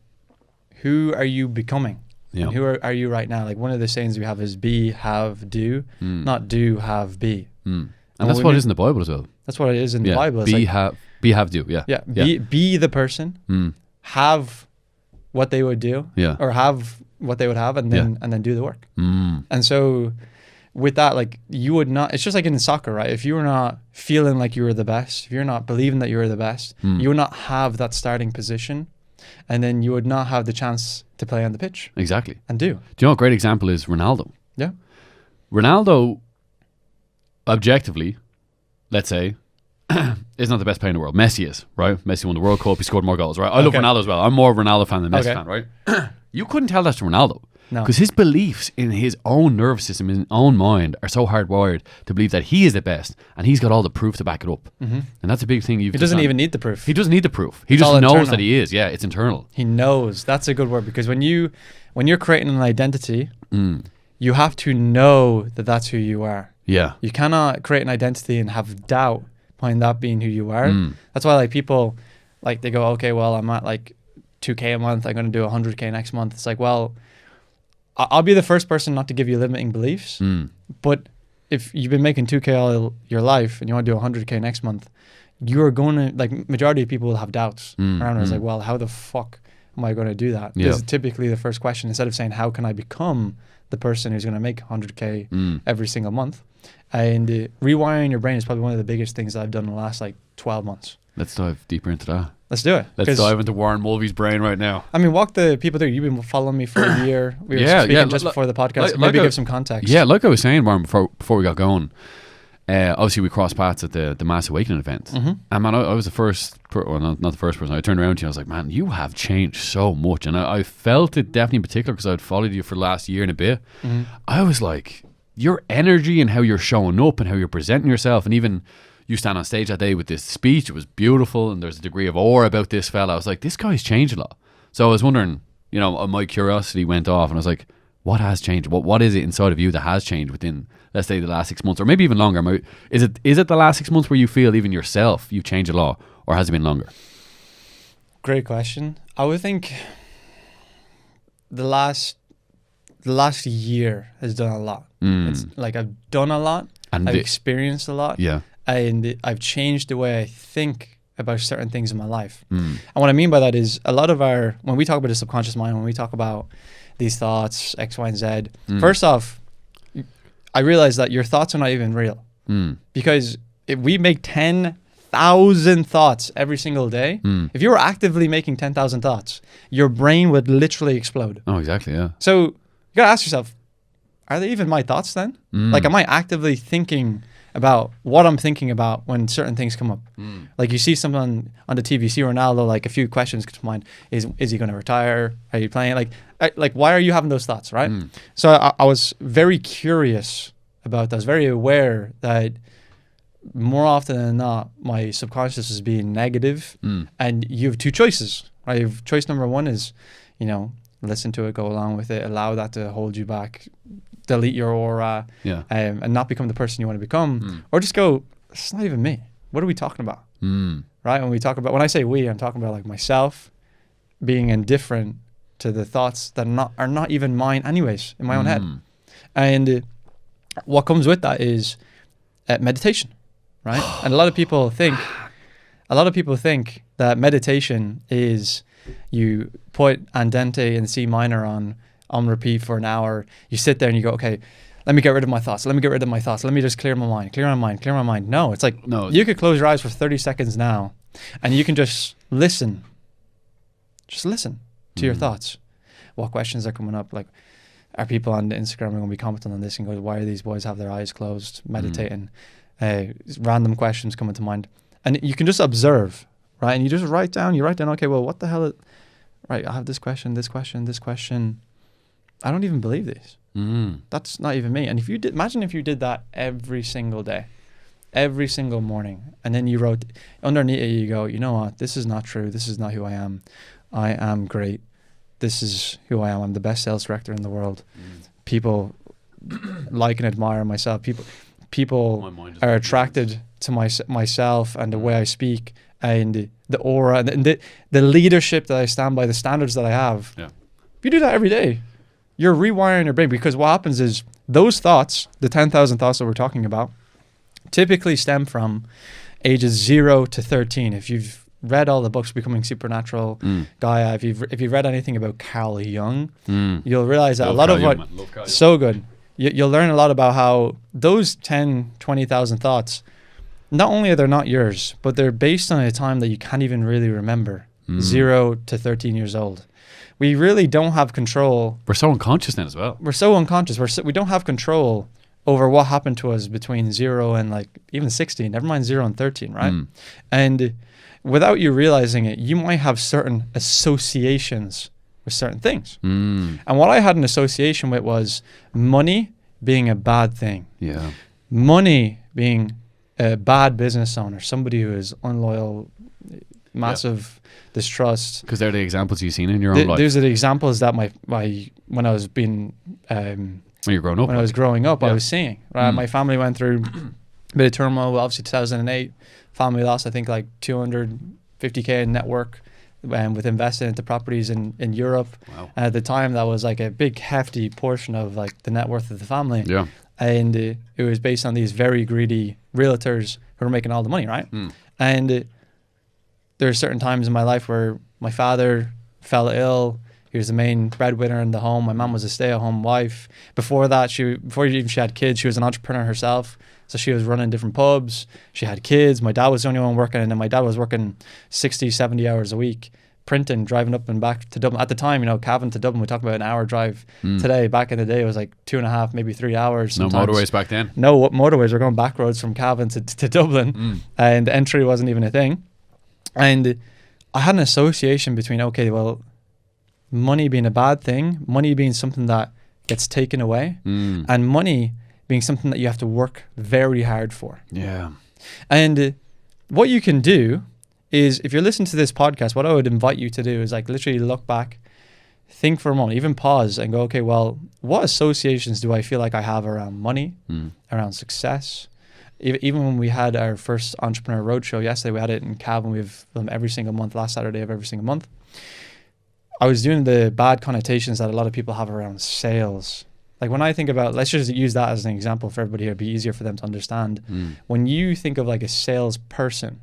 who are you becoming? Yeah. And who are you right now? Like, one of the sayings we have is be, have, do, not do, have, be. And that's what it is in the Bible as well. That's what it is in the Bible. It's be, like, have, do. Yeah. Yeah. Be the person, have what they would do, or have what they would have, and then do the work. And so with that, like, you would not, it's just like in soccer, right? If you were not feeling like you were the best, if you're not believing that you were the best, you would not have that starting position, and then you would not have the chance to play on the pitch. Exactly. And do. Do you know what a great example is? Ronaldo. Yeah. Ronaldo, objectively, let's say, is not the best player in the world. Messi is, right? Messi won the World Cup. He scored more goals, right? I love Ronaldo as well. I'm more of a Ronaldo fan than Messi fan, right? You couldn't tell that to Ronaldo. No. Because his beliefs in his own nervous system, in his own mind, are so hardwired to believe that he is the best, and he's got all the proof to back it up. And that's a big thing. He doesn't even need the proof. He doesn't need the proof. He just knows that he is. Yeah, it's internal. He knows. That's a good word, because when you're creating an identity, you have to know that that's who you are. Yeah. You cannot create an identity and have doubt behind that being who you are. That's why like people like they go, okay, well I'm at like 2K a month, I'm going to do 100K next month. It's like, well, I'll be the first person not to give you limiting beliefs, but if you've been making 2K all your life and you want to do 100K next month, you're going to, like, majority of people will have doubts around it. It's like, well, how the fuck am I going to do that? This is typically the first question. Instead of saying, how can I become the person who's going to make 100K every single month? And rewiring your brain is probably one of the biggest things that I've done in the last, like, 12 months. Let's dive deeper into that. Let's do it. Let's dive into Warren Mulvey's brain right now. I mean, walk the people through. You've been following me for a year. We were speaking just before the podcast. Maybe give some context. Yeah, like I was saying, Warren, before we got going, obviously we crossed paths at the Mass Awakening event. And man, I was the first, not the first person. I turned around to you. I was like, man, you have changed so much. And I felt it definitely in particular because I'd followed you for the last year and a bit. I was like, your energy and how you're showing up and how you're presenting yourself, and even you stand on stage that day with this speech. It was beautiful, and there's a degree of awe about this fella. I was like, this guy's changed a lot. So I was wondering, my curiosity went off, and I was like, what has changed? What is it inside of you that has changed within, let's say, the last 6 months, or maybe even longer? Is it the last 6 months where you feel even yourself you've changed a lot, or has it been longer? Great question. I would think the last year has done a lot. It's like I've done a lot, and I've experienced a lot. Yeah. And I've changed the way I think about certain things in my life. And what I mean by that is a lot of when we talk about the subconscious mind, when we talk about these thoughts, X, Y, and Z, first off, I realize that your thoughts are not even real. Because if we make 10,000 thoughts every single day, if you were actively making 10,000 thoughts, your brain would literally explode. Oh, exactly, yeah. So you got to ask yourself, are they even my thoughts then? Like, am I actively thinking about what I'm thinking about when certain things come up? Like you see someone on the TV, see Ronaldo, like a few questions come to mind. Is he going to retire? Are you playing? Like why are you having those thoughts, right? So I was very curious about that. I was very aware that more often than not, my subconscious is being negative. And you have two choices, right? Choice number one is, listen to it, go along with it, allow that to hold you back, delete your aura, and not become the person you want to become, or just go, it's not even me. What are we talking about? Right? When I say we, I'm talking about like myself being indifferent to the thoughts that are not even mine anyways, in my own head. And what comes with that is meditation, right? And a lot of people think that meditation is you put Andante and C minor on repeat for an hour. You sit there and you go, okay, let me get rid of my thoughts. Let me just clear my mind. No, it's like, you could close your eyes for 30 seconds now and you can just listen. Just listen to your thoughts. What questions are coming up? Like, are people on the Instagram going to be commenting on this and go, why are these boys have their eyes closed, meditating? Random questions coming to mind. And you can just observe, right? And you just write down, okay, well, what the hell? Right, I have this question. I don't even believe this. That's not even me. And if you did, imagine if you did that every single day, every single morning, and then you wrote underneath it, you go, you know what? This is not true. This is not who I am. I am great. This is who I am. I'm the best sales director in the world. People like and admire myself. People are attracted to myself and the way I speak and the aura and the leadership that I stand by, the standards that I have. Yeah. If you do that every day, you're rewiring your brain, because what happens is those thoughts, the 10,000 thoughts that we're talking about, typically stem from ages 0 to 13. If you've read all the books, Becoming Supernatural, Gaia, if you've read anything about Carl Jung, you'll realize that a lot of what, so good. You'll learn a lot about how those 10, 20,000 thoughts, not only are they not yours, but they're based on a time that you can't even really remember, 0 to 13 years old. We really don't have control. We're so unconscious then as well. We're so unconscious. We don't have control over what happened to us between 0 and like even 16, never mind 0 and 13, right? And without you realizing it, you might have certain associations with certain things. And what I had an association with was money being a bad thing. Yeah. Money being a bad business owner, somebody who is unloyal, massive distrust. Because they're the examples you've seen in your own life. Those are the examples that when I was being when you're growing up, I was growing up, I was seeing. Right, my family went through bit of turmoil. Obviously 2008, family lost, I think like 250K in network with investing into properties in Europe. Wow. And at the time, that was like a big hefty portion of like the net worth of the family. Yeah. And it was based on these very greedy realtors who were making all the money, right? And there are certain times in my life where my father fell ill. He was the main breadwinner in the home. My mom was a stay-at-home wife. Before that, before even she had kids, she was an entrepreneur herself. So she was running different pubs. She had kids. My dad was the only one working, and then my dad was working 60, 70 hours a week, printing, driving up and back to Dublin. At the time, Cavan to Dublin, we talk about an hour drive. Today, back in the day, it was like 2.5, maybe 3 hours. No sometimes. motorways back then? No motorways. We're going back roads from Cavan to Dublin, and the entry wasn't even a thing. And I had an association between, okay, well, money being a bad thing, money being something that gets taken away, and money being something that you have to work very hard for. Yeah. And what you can do is, if you're listening to this podcast, what I would invite you to do is like literally look back, think for a moment, even pause and go, okay, well, what associations do I feel like I have around money, around success? Even when we had our first Entrepreneur Roadshow yesterday, we had it in Cavan. We have them every single month, last Saturday of every single month. I was doing the bad connotations that a lot of people have around sales. Like when I think about, let's just use that as an example for everybody here, it'd be easier for them to understand. When you think of like a salesperson,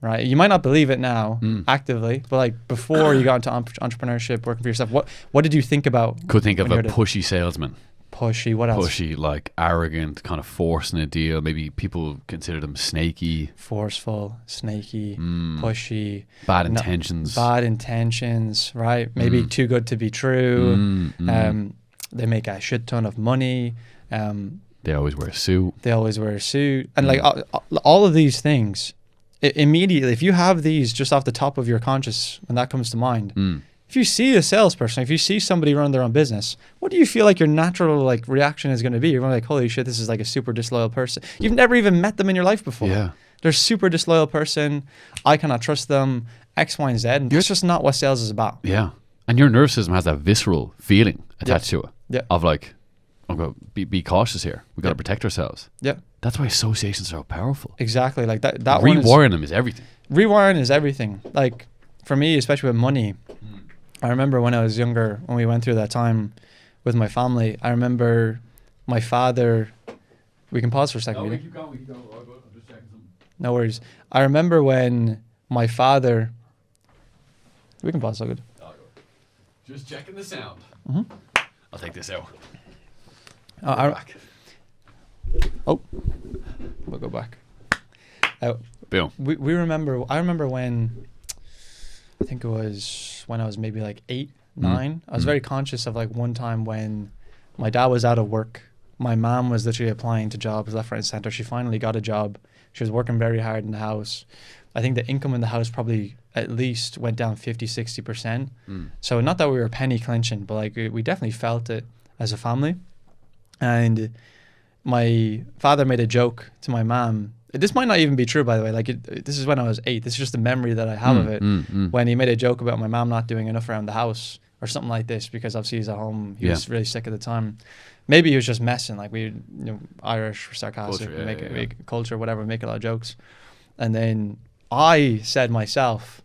right? You might not believe it now actively, but like before you got into entrepreneurship, working for yourself, what did you think about? Could think of a pushy salesman. Pushy, what else? Pushy, like arrogant, kind of forcing a deal. Maybe people consider them snaky. Forceful, snaky, pushy. Bad intentions. Bad intentions, right? Maybe too good to be true. They make a shit ton of money. They always wear a suit. And like all of these things, immediately, if you have these just off the top of your conscious, when that comes to mind, if you see a salesperson, if you see somebody run their own business, what do you feel like your natural like reaction is going to be? You're going to be like, holy shit, this is like a super disloyal person. You've never even met them in your life before. Yeah. They're a super disloyal person. I cannot trust them. X, Y, and Z. And that's just not what sales is about. Yeah. And your nervous system has that visceral feeling attached to it. Yeah. Of like, okay, be cautious here. We got to protect ourselves. Yeah. That's why associations are so powerful. Exactly. Like that rewiring them is everything. Rewiring is everything. Like for me, especially with money, I remember when I was younger, when we went through that time with my family, I remember my father. We can pause for a second. No, we keep going. I'm just checking something. No worries. I remember when my father. We can pause. So good. Just checking the sound. I'll take this out. We'll go back. Boom. We remember. I remember when. I think it was when I was maybe like 8, 9. I was very conscious of like one time when my dad was out of work. My mom was literally applying to jobs left, right, and center. She finally got a job. She was working very hard in the house. I think the income in the house probably at least went down 50, 60%. So not that we were penny clinching, but like we definitely felt it as a family. And my father made a joke to my mom. This might not even be true, by the way. Like this is when I was 8. This is just a memory that I have of it. When he made a joke about my mom not doing enough around the house or something like this, because obviously he's at home. He was really sick at the time. Maybe he was just messing. Like we, Irish, sarcastic, culture, make culture, whatever, make a lot of jokes. And then I said myself,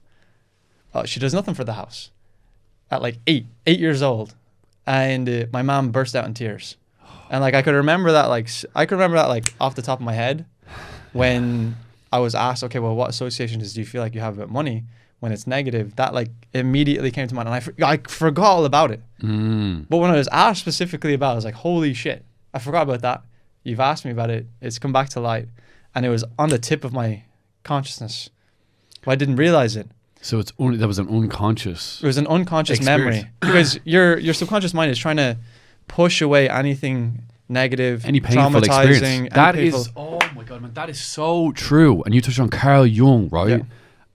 she does nothing for the house. At like 8 years old, and my mom burst out in tears. And like I could remember that like off the top of my head. When I was asked, okay, well, what associations do you feel like you have about money when it's negative? That like immediately came to mind, and I forgot all about it. But when I was asked specifically about it, I was like, holy shit, I forgot about that. You've asked me about it. It's come back to light. And it was on the tip of my consciousness. But I didn't realize it. So that was an unconscious. It was an unconscious memory. Because your subconscious mind is trying to push away anything negative, any painful experience. That is, oh my God, man, that is so true. And you touched on Carl Jung, right? Yeah.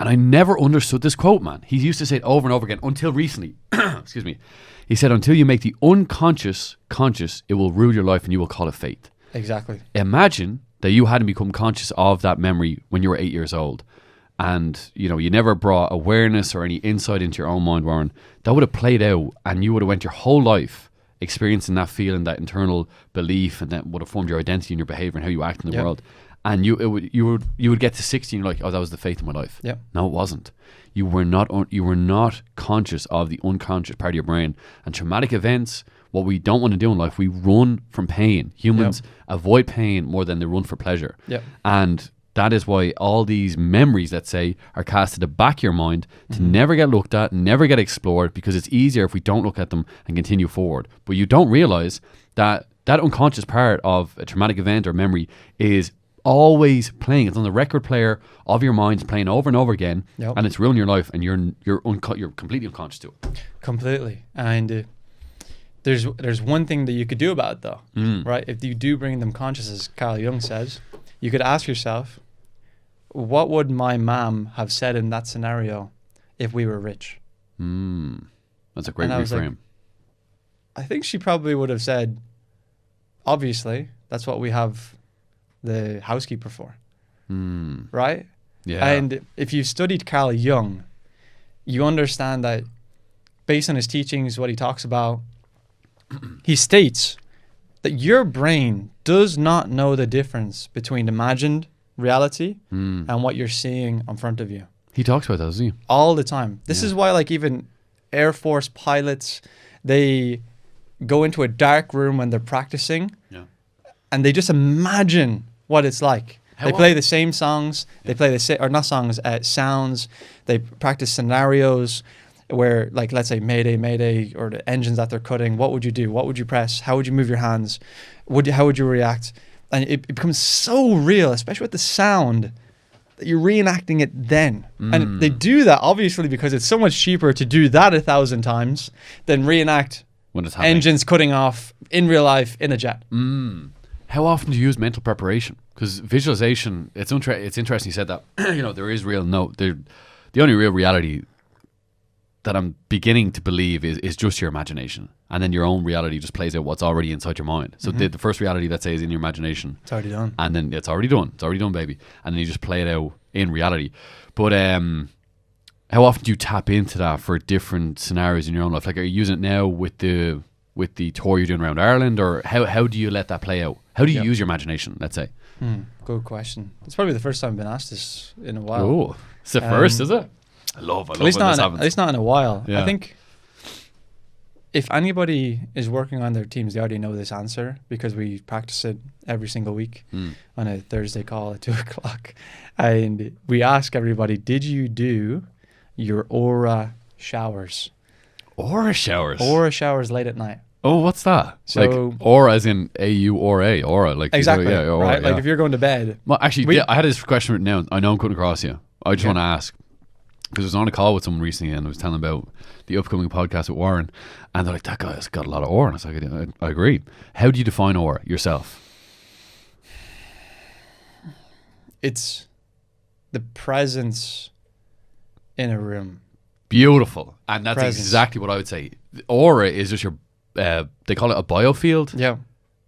And I never understood this quote, man. He used to say it over and over again until recently. Excuse me. He said, until you make the unconscious conscious, it will rule your life and you will call it fate. Exactly. Imagine that you hadn't become conscious of that memory when you were 8 years old. And, you never brought awareness or any insight into your own mind, Warren. That would have played out and you would have went your whole life experiencing that feeling, that internal belief, and that would have formed your identity and your behavior and how you act in the world. And you would get to 60 and you're like, oh, that was the faith of my life. Yeah. No, it wasn't. You were not conscious of the unconscious part of your brain. And traumatic events, what we don't want to do in life, we run from pain. Humans avoid pain more than they run for pleasure. Yep. And that is why all these memories, let's say, are cast to the back of your mind to never get looked at, never get explored, because it's easier if we don't look at them and continue forward. But you don't realize that that unconscious part of a traumatic event or memory is always playing. It's on the record player of your mind, playing over and over again, and it's ruining your life, and you're completely unconscious to it. Completely. And there's one thing that you could do about it, though, right? If you do bring them conscious, as Carl Jung says, you could ask yourself, what would my mom have said in that scenario if we were rich? That's a great reframe. Like, I think she probably would have said, obviously, that's what we have the housekeeper for. Right? Yeah. And if you've studied Carl Jung, you understand that based on his teachings, what he talks about, he states that your brain does not know the difference between imagined reality and what you're seeing in front of you. He talks about that, doesn't he? All the time. This is why, like, even Air Force pilots, they go into a dark room when they're practicing and they just imagine what it's like. They play the same songs. They play sounds. They practice scenarios where, like, let's say Mayday, Mayday, or the engines that they're cutting. What would you do? What would you press? How would you move your hands? How would you react? And it becomes so real, especially with the sound, that you're reenacting it then. And they do that, obviously, because it's so much cheaper to do that 1,000 times than reenact when it's happening. Engines cutting off in real life in a jet. How often do you use mental preparation? Because visualization, it's interesting you said that. There is the only real reality that I'm beginning to believe is just your imagination. And then your own reality just plays out what's already inside your mind. So the first reality, let's say, is in your imagination. It's already done. And then it's already done. It's already done, baby. And then you just play it out in reality. But how often do you tap into that for different scenarios in your own life? Like, are you using it now with the tour you're doing around Ireland? Or how do you let that play out? How do you use your imagination, let's say? Good question. It's probably the first time I've been asked this in a while. Oh, it's the first, is it? I love at least not in a while. Yeah. I think if anybody is working on their teams, they already know this answer because we practice it every single week on a Thursday call at 2:00. And we ask everybody, did you do your aura showers? Aura showers? Aura showers late at night. Oh, what's that? So, like aura as in A-U-R-A, aura. Like, exactly, aura, right? Like if you're going to bed. Well, actually, I had this question written down. I know I'm cutting across you. I just want to ask. Because I was on a call with someone recently and I was telling them about the upcoming podcast with Warren. And they're like, that guy's got a lot of aura. And I was like, I agree. How do you define aura yourself? It's the presence in a room. Beautiful. And that's exactly what I would say. Aura is just your, they call it a biofield. Yeah.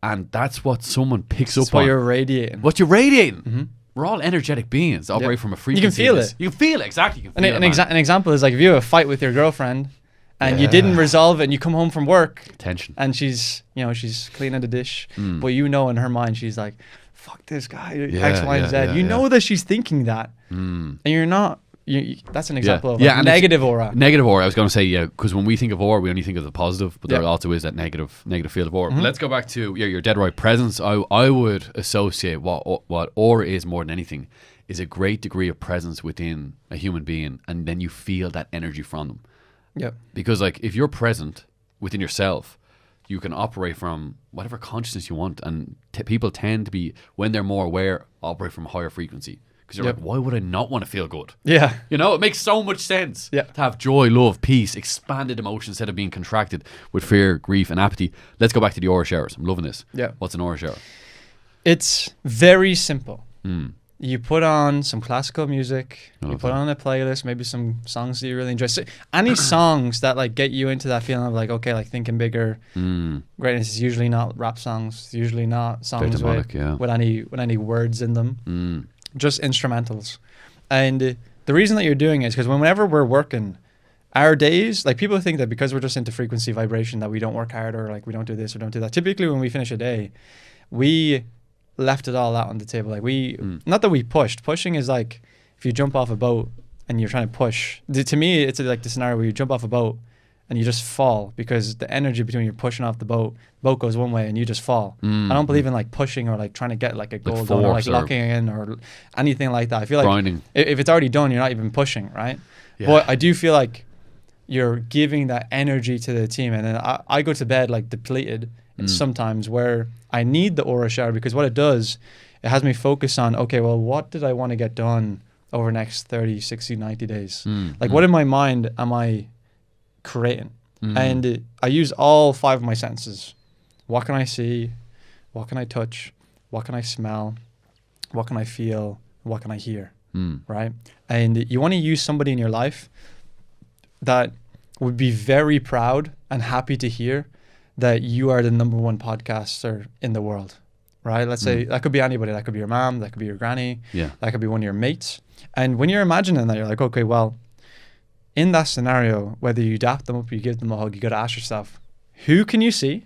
And that's what someone picks up on. That's what you're radiating. What you're radiating. We're all energetic beings that operate from a frequency. You can feel it. You can feel it, exactly. You can feel an example is like if you have a fight with your girlfriend and you didn't resolve it and you come home from work. Tension. And she's cleaning the dish. But in her mind, she's like, fuck this guy, X, Y, and Z. You know that she's thinking that. And you're not. That's an example of negative aura. Negative aura, I was going to say, because when we think of aura, we only think of the positive, but there also is that negative field of aura. But let's go back to, you're dead right, presence. I would associate what aura is more than anything is a great degree of presence within a human being, and then you feel that energy from them. Yeah. Because like if you're present within yourself, you can operate from whatever consciousness you want, and people tend to be, when they're more aware, operate from a higher frequency. Because you're like, why would I not want to feel good? Yeah. It makes so much sense to have joy, love, peace, expanded emotion instead of being contracted with fear, grief, and apathy. Let's go back to the aura showers. I'm loving this. Yeah. What's an aura shower? It's very simple. You put on some classical music. You put on a playlist, maybe some songs that you really enjoy. So any songs that like get you into that feeling of like, okay, like thinking bigger. Greatness is usually not rap songs. It's usually not songs with any words in them. Just instrumentals. And the reason that you're doing it is because whenever we're working, our days, like people think that because we're just into frequency vibration that we don't work hard or like we don't do this or don't do that. Typically when we finish a day, we left it all out on the table. Like not that we pushed. Pushing is like if you jump off a boat and you're trying to push. To me, it's like the scenario where you jump off a boat and you just fall because the energy between you pushing off the boat goes one way and you just fall. I don't believe in like pushing or like trying to get like a goal done or like locking in or anything like that. I feel like grinding. If it's already done, you're not even pushing, right? Yeah. But I do feel like you're giving that energy to the team, and then I go to bed like depleted sometimes, where I need the aura shower because what it does, it has me focus on, okay, well, what did I want to get done over the next 30, 60, 90 days? Like what in my mind am I creating? And I use all 5 of my senses. What can I see? What can I touch? What can I smell? What can I feel? What can I hear? Right? And you want to use somebody in your life that would be very proud and happy to hear that you are the #1 podcaster in the world, right? Let's say that could be anybody. That could be your mom. That could be your granny. Yeah. That could be one of your mates. And when you're imagining that, you're like, okay, well, in that scenario, whether you dap them up or you give them a hug, you got to ask yourself, who can you see?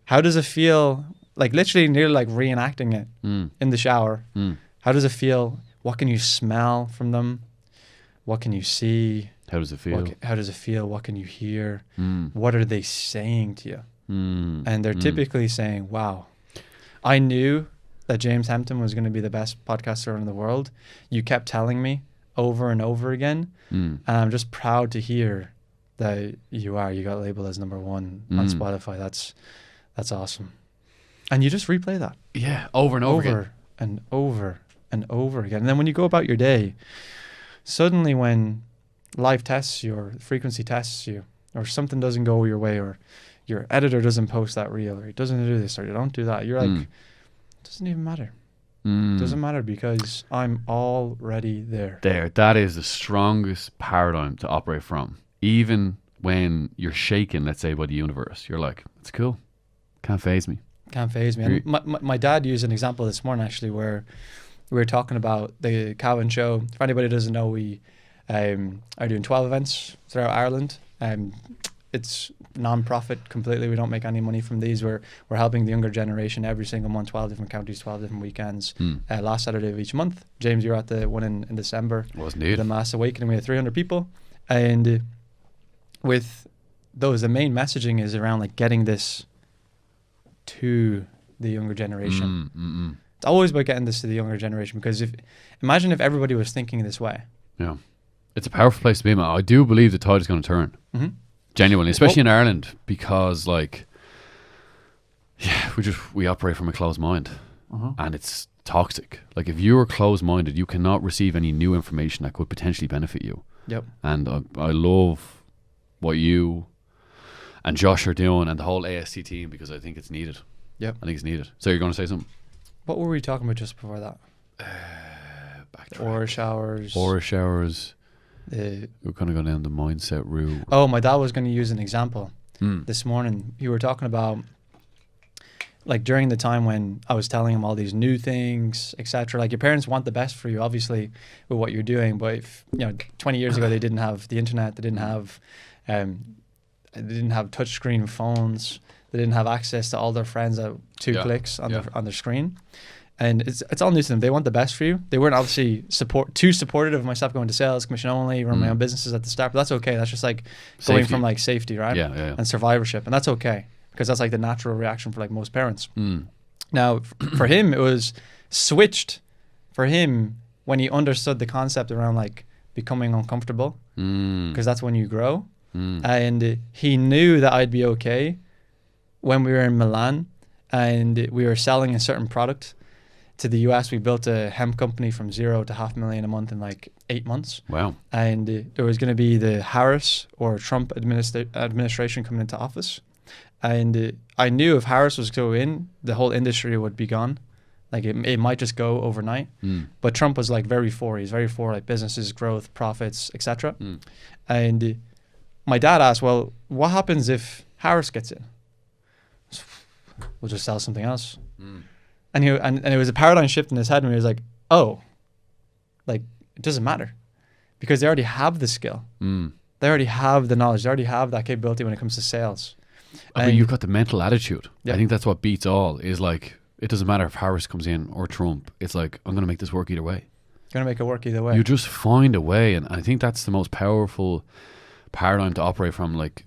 How does it feel? Like literally nearly like reenacting it in the shower. How does it feel? What can you smell from them? What can you see? How does it feel? How does it feel? What can you hear? What are they saying to you? And they're typically saying, wow, I knew that James Hampton was going to be the best podcaster in the world. You kept telling me over and over again. And I'm just proud to hear that you got labeled as #1 on Spotify. That's awesome. And you just replay that. Yeah, over and over again. And over and over again. And then when you go about your day, suddenly when life tests you or frequency tests you or something doesn't go your way or your editor doesn't post that reel or he doesn't do this or you don't do that, you're like, it doesn't even matter. It doesn't matter because I'm already there. That is the strongest paradigm to operate from. Even when you're shaken, let's say, by the universe, you're like, it's cool. Can't phase me. Can't phase me. And my dad used an example this morning actually where we were talking about the Cowan show. For anybody who doesn't know, we are doing 12 events throughout Ireland. It's non-profit completely. We don't make any money from these. We're helping the younger generation every single month, 12 different counties, 12 different weekends. Last Saturday of each month. James, you were at the one in December. Was indeed. The Mass Awakening. We had 300 people. And with those, the main messaging is around like getting this to the younger generation. It's always about getting this to the younger generation because imagine if everybody was thinking this way. Yeah. It's a powerful place to be, man. I do believe the tide is going to turn. Genuinely, especially in Ireland, because like, yeah, we operate from a closed mind, and it's toxic. Like if you are closed-minded, you cannot receive any new information that could potentially benefit you. Yep. And I love what you and Josh are doing, and the whole AST team, because I think it's needed. Yep. I think it's needed. So you're going to say something? What were we talking about just before that? Aura showers. Aura showers. We're kind of going down the mindset route. Oh, my dad was going to use an example this morning. You were talking about like during the time when I was telling him all these new things, etc. Like your parents want the best for you, obviously, with what you're doing. But if 20 years ago they didn't have the internet, they didn't have touchscreen phones, they didn't have access to all their friends at 2 clicks on their screen. And it's all new to them. They want the best for you. They weren't obviously too supportive of myself going to sales, commission only, run my own businesses at the start. But that's okay. That's just like going from like safety, right? Yeah. And survivorship. And that's okay because that's like the natural reaction for like most parents. Now, for him, it was switched for him when he understood the concept around like becoming uncomfortable because that's when you grow. And he knew that I'd be okay when we were in Milan and we were selling a certain product to the US. We built a hemp company from 0 to $500,000 a month in like 8 months. Wow. And there was going to be the Harris or Trump administration coming into office. And I knew if Harris was to go in, the whole industry would be gone. Like it might just go overnight. But Trump was like very for. He's very for like businesses, growth, profits, etc. And my dad asked, well, what happens if Harris gets in? We'll just sell something else. And it was a paradigm shift in his head, and he was like, oh, like it doesn't matter because they already have the skill. They already have the knowledge. They already have that capability when it comes to sales. But you've got the mental attitude. I think that's what beats all is like it doesn't matter if Harris comes in or Trump. It's like, I'm going to make this work either way. Going to make it work either way. You just find a way. And I think that's the most powerful paradigm to operate from. Like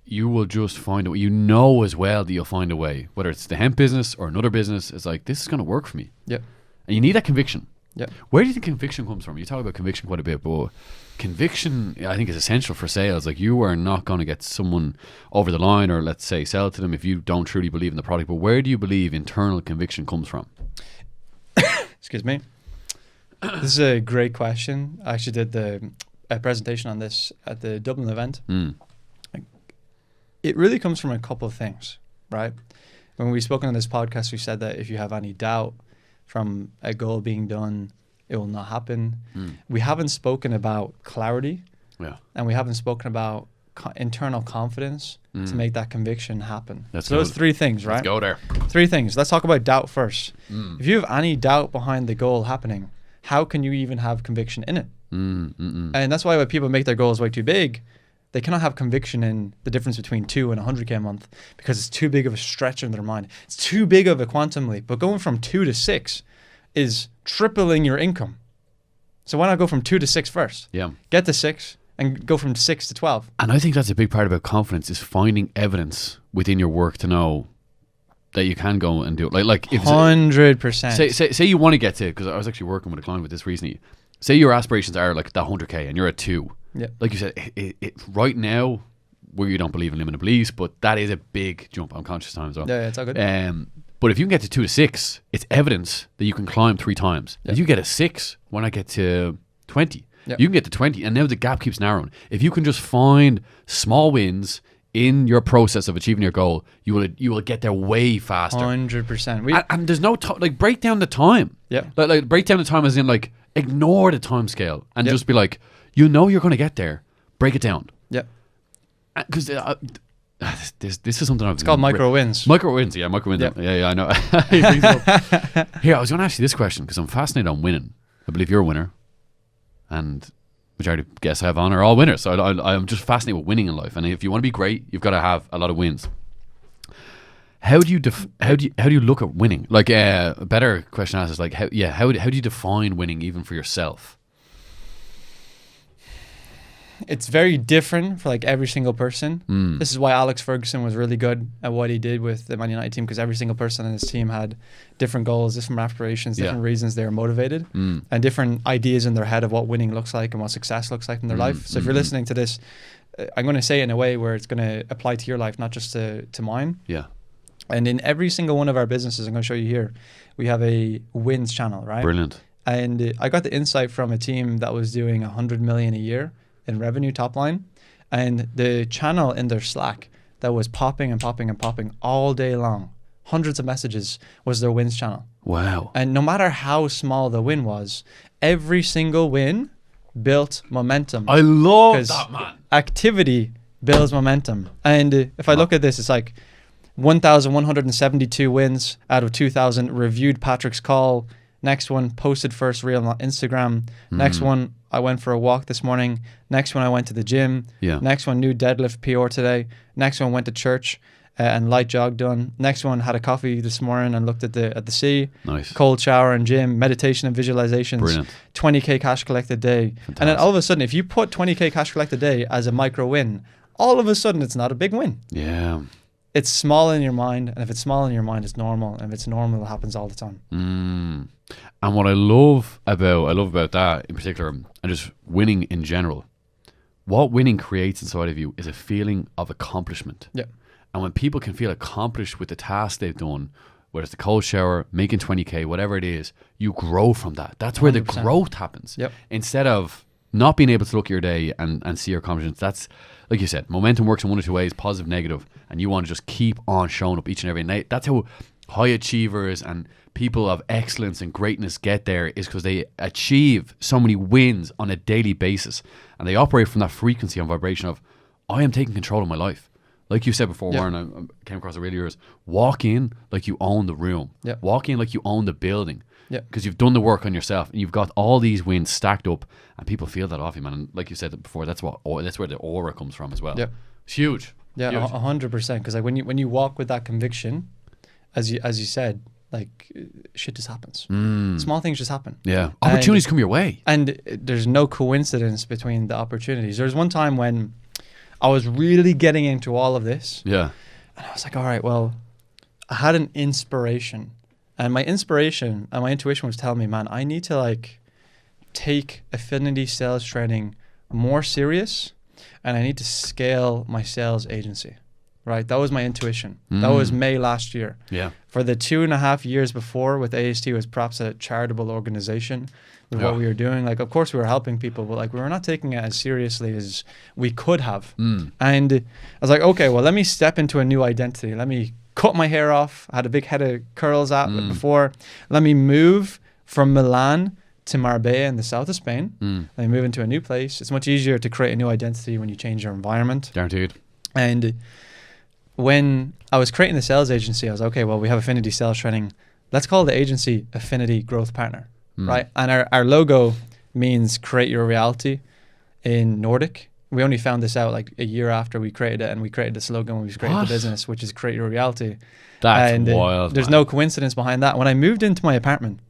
you will just find a way. You know as well that you'll find a way. Whether it's the hemp business or another business, it's like, this is going to work for me. Yep. And you need that conviction. Yep. Where do you think conviction comes from? You talk about conviction quite a bit, but conviction, I think, is essential for sales. Like, you are not going to get someone over the line, or let's say sell to them, if you don't truly believe in the product. But where do you believe internal conviction comes from? Excuse me. This is a great question. I actually did a presentation on this at the Dublin event. It really comes from a couple of things, right? When we've spoken on this podcast, we said that if you have any doubt from a goal being done, it will not happen. We haven't spoken about clarity, and we haven't spoken about internal confidence to make that conviction happen. So those three things, right? Let's go there. Three things. Let's talk about doubt first. If you have any doubt behind the goal happening, how can you even have conviction in it? And that's why when people make their goals way too big, they cannot have conviction in the difference between 2 and 100K a month, because it's too big of a stretch in their mind. It's too big of a quantum leap. But going from 2 to 6 is tripling your income. So why not go from 2 to 6 first? Yeah. Get to 6 and go from 6 to 12. And I think that's a big part about confidence, is finding evidence within your work to know that you can go and do it. Like if 100%. Say you want to get to, because I was actually working with a client with this recently. Say your aspirations are like the 100K and you're at 2. Yeah. Like you said, it right now, where you don't believe in limited beliefs, but that is a big jump. I'm conscious times. So. Yeah, it's all good. But if you can get to 2 to 6, it's evidence that you can climb 3 times. Yeah. If you get a 6, why not get to 20? Yeah. You can get to 20, and now the gap keeps narrowing. If you can just find small wins in your process of achieving your goal, you will get there way faster. 100%. And there's no like, break down the time. Yeah. Like break down the time as in, like, ignore the time scale and just be like, you know you're going to get there. Break it down. Yeah. Because this is something I've... It's called micro wins. Micro wins, yeah, micro wins. Yep. Yeah, I know. He brings it up. Here, I was going to ask you this question because I'm fascinated on winning. I believe you're a winner, and majority of guests I have on are all winners. So I'm just fascinated with winning in life. And if you want to be great, you've got to have a lot of wins. How do you look at winning? Like, a better question to ask is like, how do you define winning even for yourself? It's very different for like every single person. This is why Alex Ferguson was really good at what he did with the Man United team, because every single person in his team had different goals, different aspirations, different reasons they were motivated, and different ideas in their head of what winning looks like and what success looks like in their life. So if you're listening to this, I'm going to say it in a way where it's going to apply to your life, not just to mine. Yeah. And in every single one of our businesses, I'm going to show you here, we have a wins channel, right? Brilliant. And I got the insight from a team that was doing 100 million a year in revenue top line, and the channel in their Slack that was popping and popping and popping all day long, hundreds of messages, was their wins channel. Wow. And no matter how small the win was, every single win built momentum. I love that, man. Activity builds momentum. And if I look at this, it's like 1,172 wins out of 2,000, reviewed Patrick's call. Next one, posted first reel on Instagram. Next one, I went for a walk this morning. Next one, I went to the gym. Yeah. Next one, new deadlift PR today. Next one, went to church and light jog done. Next one, had a coffee this morning and looked at the sea. Nice. Cold shower and gym, meditation and visualizations. Brilliant. 20K cash collected day. Fantastic. And then all of a sudden, if you put 20K cash collected day as a micro win, all of a sudden it's not a big win. Yeah. It's small in your mind, and if it's small in your mind, it's normal. And if it's normal, it happens all the time. And what I love about that in particular, and just winning in general, what winning creates inside of you is a feeling of accomplishment. Yeah. And when people can feel accomplished with the task they've done, whether it's the cold shower, making 20K, whatever it is, you grow from that. That's where 100%. The growth happens. Yep. Instead of not being able to look at your day and see your accomplishments. That's, like you said, momentum works in one of two ways, positive, negative, and you want to just keep on showing up each and every night. That's how high achievers and people of excellence and greatness get there, is because they achieve so many wins on a daily basis, and they operate from that frequency and vibration of, I am taking control of my life. Like you said before, Warren, I came across a really yours. Walk in like you own the room. Yeah. Walk in like you own the building. Yeah. Because you've done the work on yourself and you've got all these wins stacked up, and people feel that off you, man. And like you said before, that's where the aura comes from as well. Yeah. It's huge. Yeah, Huge. 100%. Because like when you walk with that conviction, as you said, like shit just happens. Small things just happen. Yeah. Opportunities come your way. And there's no coincidence between the opportunities. There was one time when I was really getting into all of this. Yeah. And I was like, all right, well, I had an inspiration. And my inspiration and my intuition was telling me, man, I need to like take Affinity sales training more serious, and I need to scale my sales agency. Right? That was my intuition. That was May last year. Yeah. For the 2.5 years before with AST was perhaps a charitable organization with what we were doing. Like, of course we were helping people, but like we were not taking it as seriously as we could have. And I was like, okay, well, let me step into a new identity. Let me cut my hair off. I had a big head of curls out before. Let me move from Milan to Marbella in the south of Spain. Let me move into a new place. It's much easier to create a new identity when you change your environment. Guaranteed. And when I was creating the sales agency, I was okay, well, we have Affinity sales training. Let's call the agency Affinity Growth Partner, right? And our logo means create your reality in Nordic. We only found this out like a year after we created it, and we created the slogan when we created the business, which is create your reality. That's wild. There's no coincidence behind that. When I moved into my apartment,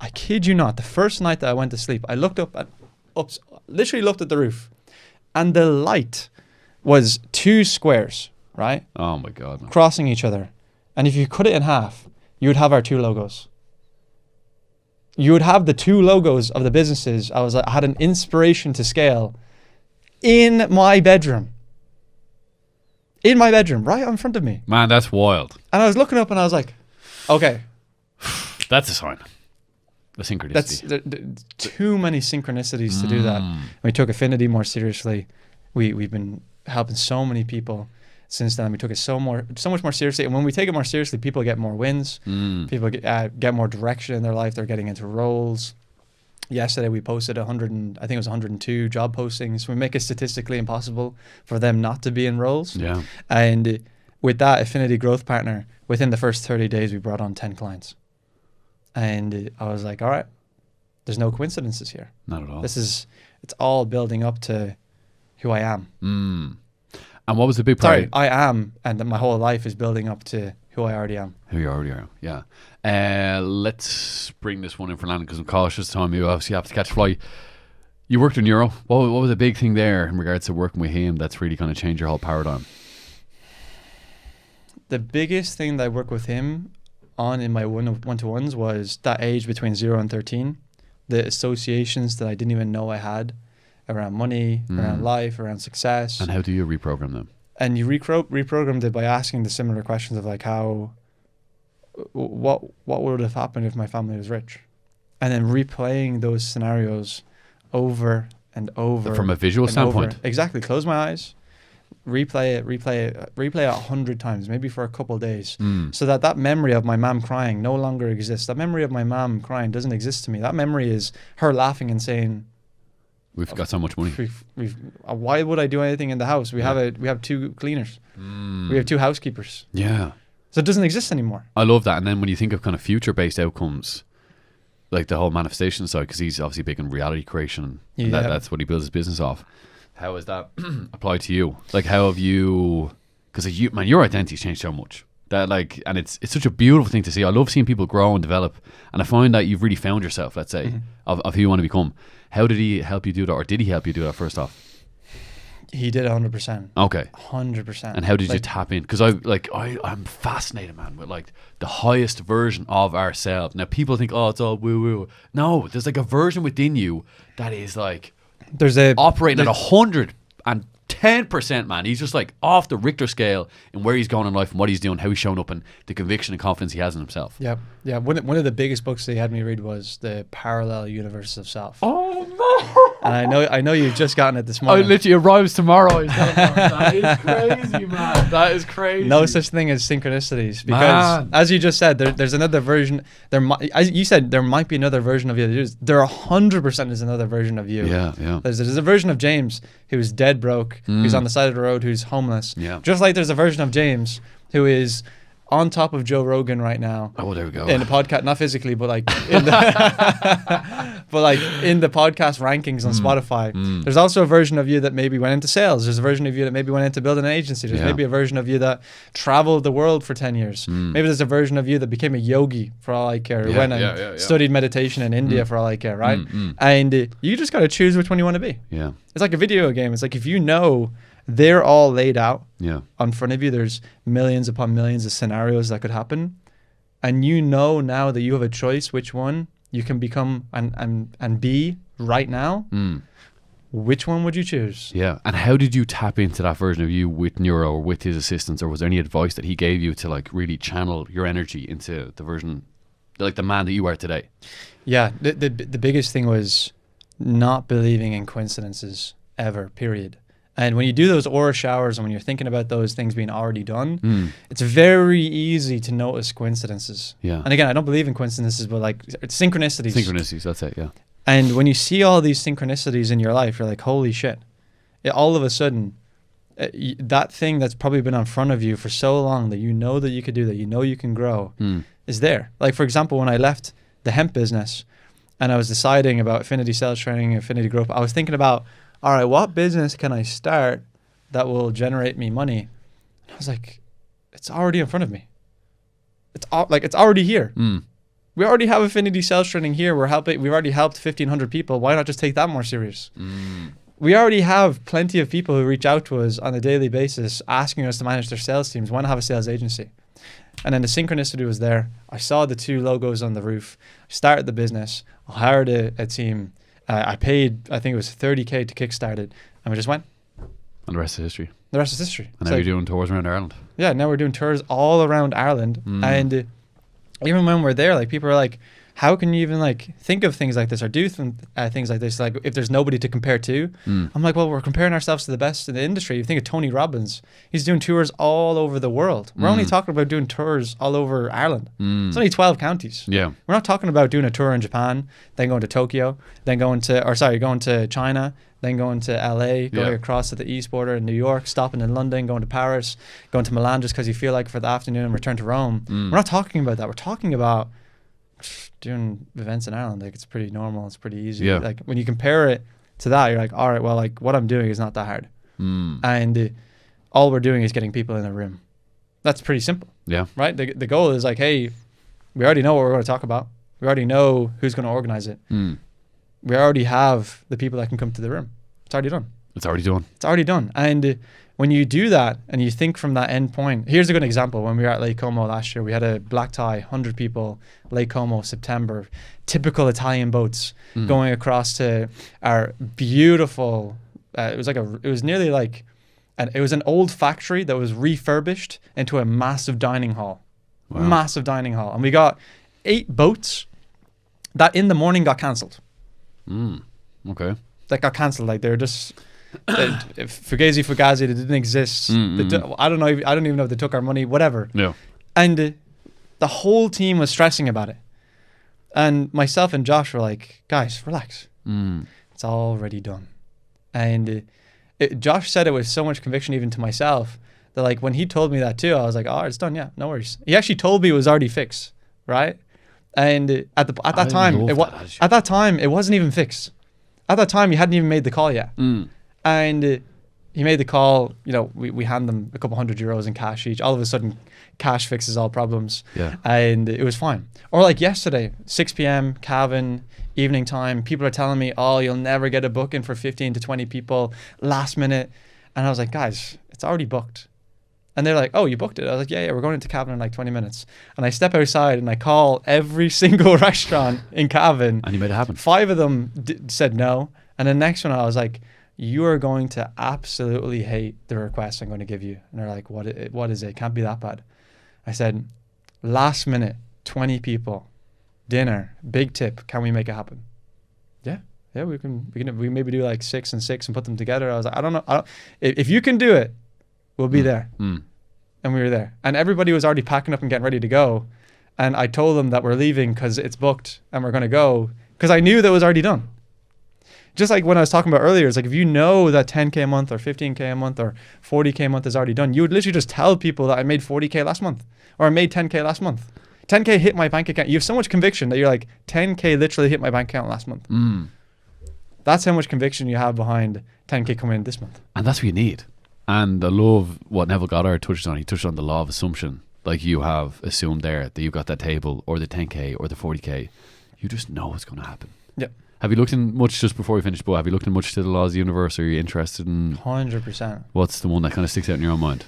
I kid you not, the first night that I went to sleep, I looked literally looked at the roof, and the light was 2 squares, right? Oh my God, man. Crossing each other. And if you cut it in half, you would have our 2 logos. You would have the 2 logos of the businesses. I had an inspiration to scale in my bedroom. In my bedroom, right in front of me. Man, that's wild. And I was looking up and I was like, okay. That's a sign. The synchronicity. That's too many synchronicities to do that. We took Affinity more seriously. We've been helping so many people since then. We took it so much more seriously. And when we take it more seriously, people get more wins. People get more direction in their life. They're getting into roles. Yesterday we posted 102 job postings. We make it statistically impossible for them not to be in roles. Yeah. And with that Affinity Growth Partner, within the first 30 days, we brought on 10 clients. And I was like, all right, there's no coincidences here. Not at all. It's all building up to who I am. And what was the big part? Sorry, I am, and my whole life is building up to who I already am. Who you already are, yeah. Let's bring this one in for landing because I'm cautious. Time you obviously have to catch a flight. You worked in Euro. What was the big thing there in regards to working with him that's really kind of changed your whole paradigm? The biggest thing that I worked with him on in my one-to-ones was that age between 0 and 13. The associations that I didn't even know I had around money, around life, around success. And how do you reprogram them? And you reprogrammed it by asking the similar questions of like what would have happened if my family was rich? And then replaying those scenarios over and over. From a visual standpoint? Exactly. Close my eyes, replay it 100 times, maybe for a couple of days. So that memory of my mom crying no longer exists. That memory of my mom crying doesn't exist to me. That memory is her laughing and saying, we've got so much money. Why would I do anything in the house? We have 2 cleaners. We have 2 housekeepers. Yeah. So it doesn't exist anymore. I love that. And then when you think of kind of future-based outcomes, like the whole manifestation side, because he's obviously big in reality creation, and that's what he builds his business off. How has that applied to you? Like, how have you? Because your identity's changed so much. That and it's such a beautiful thing to see. I love seeing people grow and develop, and I find that you've really found yourself. Let's say of who you want to become. How did he help you do that, or did he help you do that first off? He did 100%. Okay. 100%. And how did you tap in? Because I'm fascinated, man, with like the highest version of ourselves. Now people think, oh, it's all woo woo. No, there's like a version within you that is like operating at 110%, man. He's just like off the Richter scale in where he's going in life and what he's doing, how he's showing up, and the conviction and confidence he has in himself. Yeah. One of the biggest books that he had me read was The Parallel Universe of Self. Oh no! And I know you've just gotten it this morning. Oh, it literally arrives tomorrow. That is crazy, man. That is crazy. No such thing as synchronicities, because as you just said, there's another version. As you said, there might be another version of you. There 100% is another version of you. Yeah. There's a version of James who's dead broke, who's on the side of the road, who's homeless. Yeah. Just like there's a version of James who is on top of Joe Rogan right now. Oh, there we go. In the podcast, not physically, but like in the but like in the podcast rankings on Spotify. There's also a version of you that maybe went into sales. There's a version of you that maybe went into building an agency. There's maybe a version of you that traveled the world for 10 years. Maybe there's a version of you that became a yogi, for all I care, or went and studied meditation in India, for all I care, right? And you just got to choose which one you want to be. Yeah. It's like a video game. It's like if you know they're all laid out in front of you, there's millions upon millions of scenarios that could happen, and you know now that you have a choice which one you can become and be right now. Which one would you choose? Yeah. And how did you tap into that version of you with Neuro or with his assistants, or was there any advice that he gave you to like really channel your energy into the version, like the man that you are today? Yeah, the biggest thing was not believing in coincidences ever, period. And when you do those aura showers and when you're thinking about those things being already done, it's very easy to notice coincidences. Yeah. And again, I don't believe in coincidences, but like it's synchronicities. Synchronicities, that's it, yeah. And when you see all these synchronicities in your life, you're like, holy shit. All of a sudden, that thing that's probably been in front of you for so long that you know that you could do, that you know you can grow, is there. Like, for example, when I left the hemp business and I was deciding about Affinity sales training, Affinity growth, I was thinking about, all right, what business can I start that will generate me money? And I was like, it's already in front of me. It's already here. We already have Affinity sales training here. We've already helped 1,500 people. Why not just take that more serious? We already have plenty of people who reach out to us on a daily basis asking us to manage their sales teams. Why not have a sales agency? And then the synchronicity was there. I saw the 2 logos on the roof. I started the business. I hired a team. I paid, I think it was $30K to kickstart it, and we just went. And the rest is history. The rest is history. And now you're doing tours around Ireland. Yeah, now we're doing tours all around Ireland. And even when we're there, like people are like, how can you even like think of things like this or do things like this? Like if there's nobody to compare to, I'm like, well, we're comparing ourselves to the best in the industry. You think of Tony Robbins, he's doing tours all over the world. We're only talking about doing tours all over Ireland. It's only 12 counties. Yeah. We're not talking about doing a tour in Japan, then going to Tokyo, then going to China, then going to LA, going across to the east border in New York, stopping in London, going to Paris, going to Milan just because you feel like for the afternoon and return to Rome. We're not talking about that. We're talking about doing events in Ireland. Like it's pretty normal. It's pretty easy. Yeah. Like when you compare it to that, you're like, all right, well, like what I'm doing is not that hard. And all we're doing is getting people in a room. That's pretty simple. Yeah. Right? The goal is like, hey, we already know what we're going to talk about. We already know who's going to organize it. We already have the people that can come to the room. It's already done. It's already done. It's already done. And when you do that and you think from that end point, here's a good example. When we were at Lake Como last year, we had a black tie, 100 people, Lake Como, September, typical Italian boats going across to our beautiful, it was nearly like, it was an old factory that was refurbished into a massive dining hall. Wow. Massive dining hall. And we got 8 boats that in the morning got cancelled. Okay. That got cancelled. Like they're just Fugazi, they didn't exist. I don't know. I don't even know if they took our money. Whatever. Yeah. And the whole team was stressing about it. And myself and Josh were like, guys, relax. It's already done. And Josh said it with so much conviction, even to myself, that like when he told me that too, I was like, oh, it's done. Yeah, no worries. He actually told me it was already fixed, right? And at that time, it wasn't even fixed. At that time, he hadn't even made the call yet. And he made the call. You know, we hand them a couple €100 in cash each. All of a sudden, cash fixes all problems. Yeah. And it was fine. Or like yesterday, 6 p.m., Cavan, evening time. People are telling me, oh, you'll never get a booking for 15 to 20 people last minute. And I was like, guys, it's already booked. And they're like, oh, you booked it? I was like, yeah, we're going into Cavan in like 20 minutes. And I step outside and I call every single restaurant in Cavan. And you made it happen. 5 of them said no. And the next one, I was like, you are going to absolutely hate the request I'm going to give you. And they're like, what is it? It can't be that bad. I said, last minute, 20 people, dinner, big tip. Can we make it happen? Yeah, we maybe do like 6 and 6 and put them together. I was like, I don't know. If you can do it, we'll be there. And we were there. And everybody was already packing up and getting ready to go. And I told them that we're leaving because it's booked and we're going to go because I knew that it was already done. just like when I was talking about earlier, it's like if you know that 10K a month or 15K a month or 40K a month is already done, you would literally just tell people that I made 40K last month or I made 10K last month. 10K hit my bank account. You have so much conviction that you're like, 10K literally hit my bank account last month. That's how much conviction you have behind 10K coming in this month. And that's what you need. And I love what Neville Goddard touched on. He touched on the law of assumption. Like you have assumed there that you've got that table or the 10K or the 40K. You just know what's going to happen. Yep. Have you looked in much, just before we finish, Bo, have you looked in much to the laws of the universe? Or are you interested in 100%. what's the one that kind of sticks out in your own mind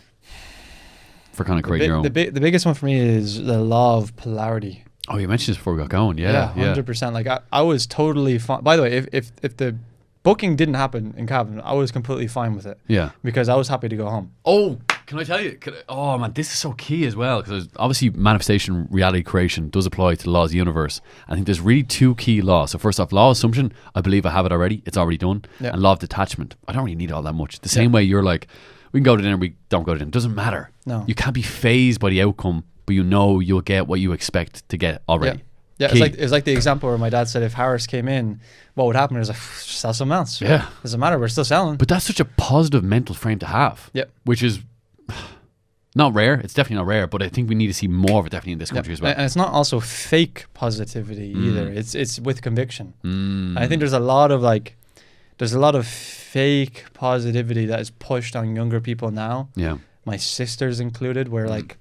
for kind of creating your own? The biggest one for me is the law of polarity. Oh, you mentioned this before we got going. Yeah, 100%. Like I was totally fine. By the way, if the booking didn't happen in Cavan, I was completely fine with it. Yeah. Because I was happy to go home. Oh, can I tell you? Oh man, this is so key as well, because obviously manifestation, reality creation does apply to the laws of the universe. I think there's really two key laws. So first off, law of assumption, I believe I have it already. It's already done. Yeah. And law of detachment, I don't really need all that much. The same way you're like, we can go to dinner, we don't go to dinner. It doesn't matter. No. You can't be phased by the outcome, but you know you'll get what you expect to get already. Yeah, it's like the example where my dad said if Harris came in, what would happen? It was like, sell something else. Yeah. Doesn't matter, we're still selling. But that's such a positive mental frame to have. Yep. Which is not rare. It's definitely not rare, but I think we need to see more of it definitely in this country as well. And it's not also fake positivity either. It's with conviction. I think there's a lot of fake positivity that is pushed on younger people now. Yeah. My sisters included, where like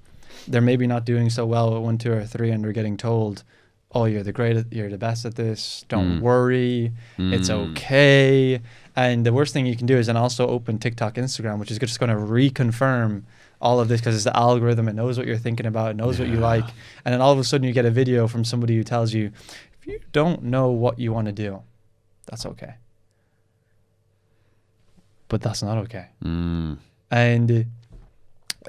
they're maybe not doing so well at 1, 2, or 3, and they're getting told, "Oh, you're the best at this. Don't worry, it's okay." And the worst thing you can do is then also open TikTok, Instagram, which is just going to reconfirm all of this because it's the algorithm. It knows what you're thinking about. It knows what you like. And then all of a sudden you get a video from somebody who tells you, if you don't know what you want to do, that's okay. But that's not okay. And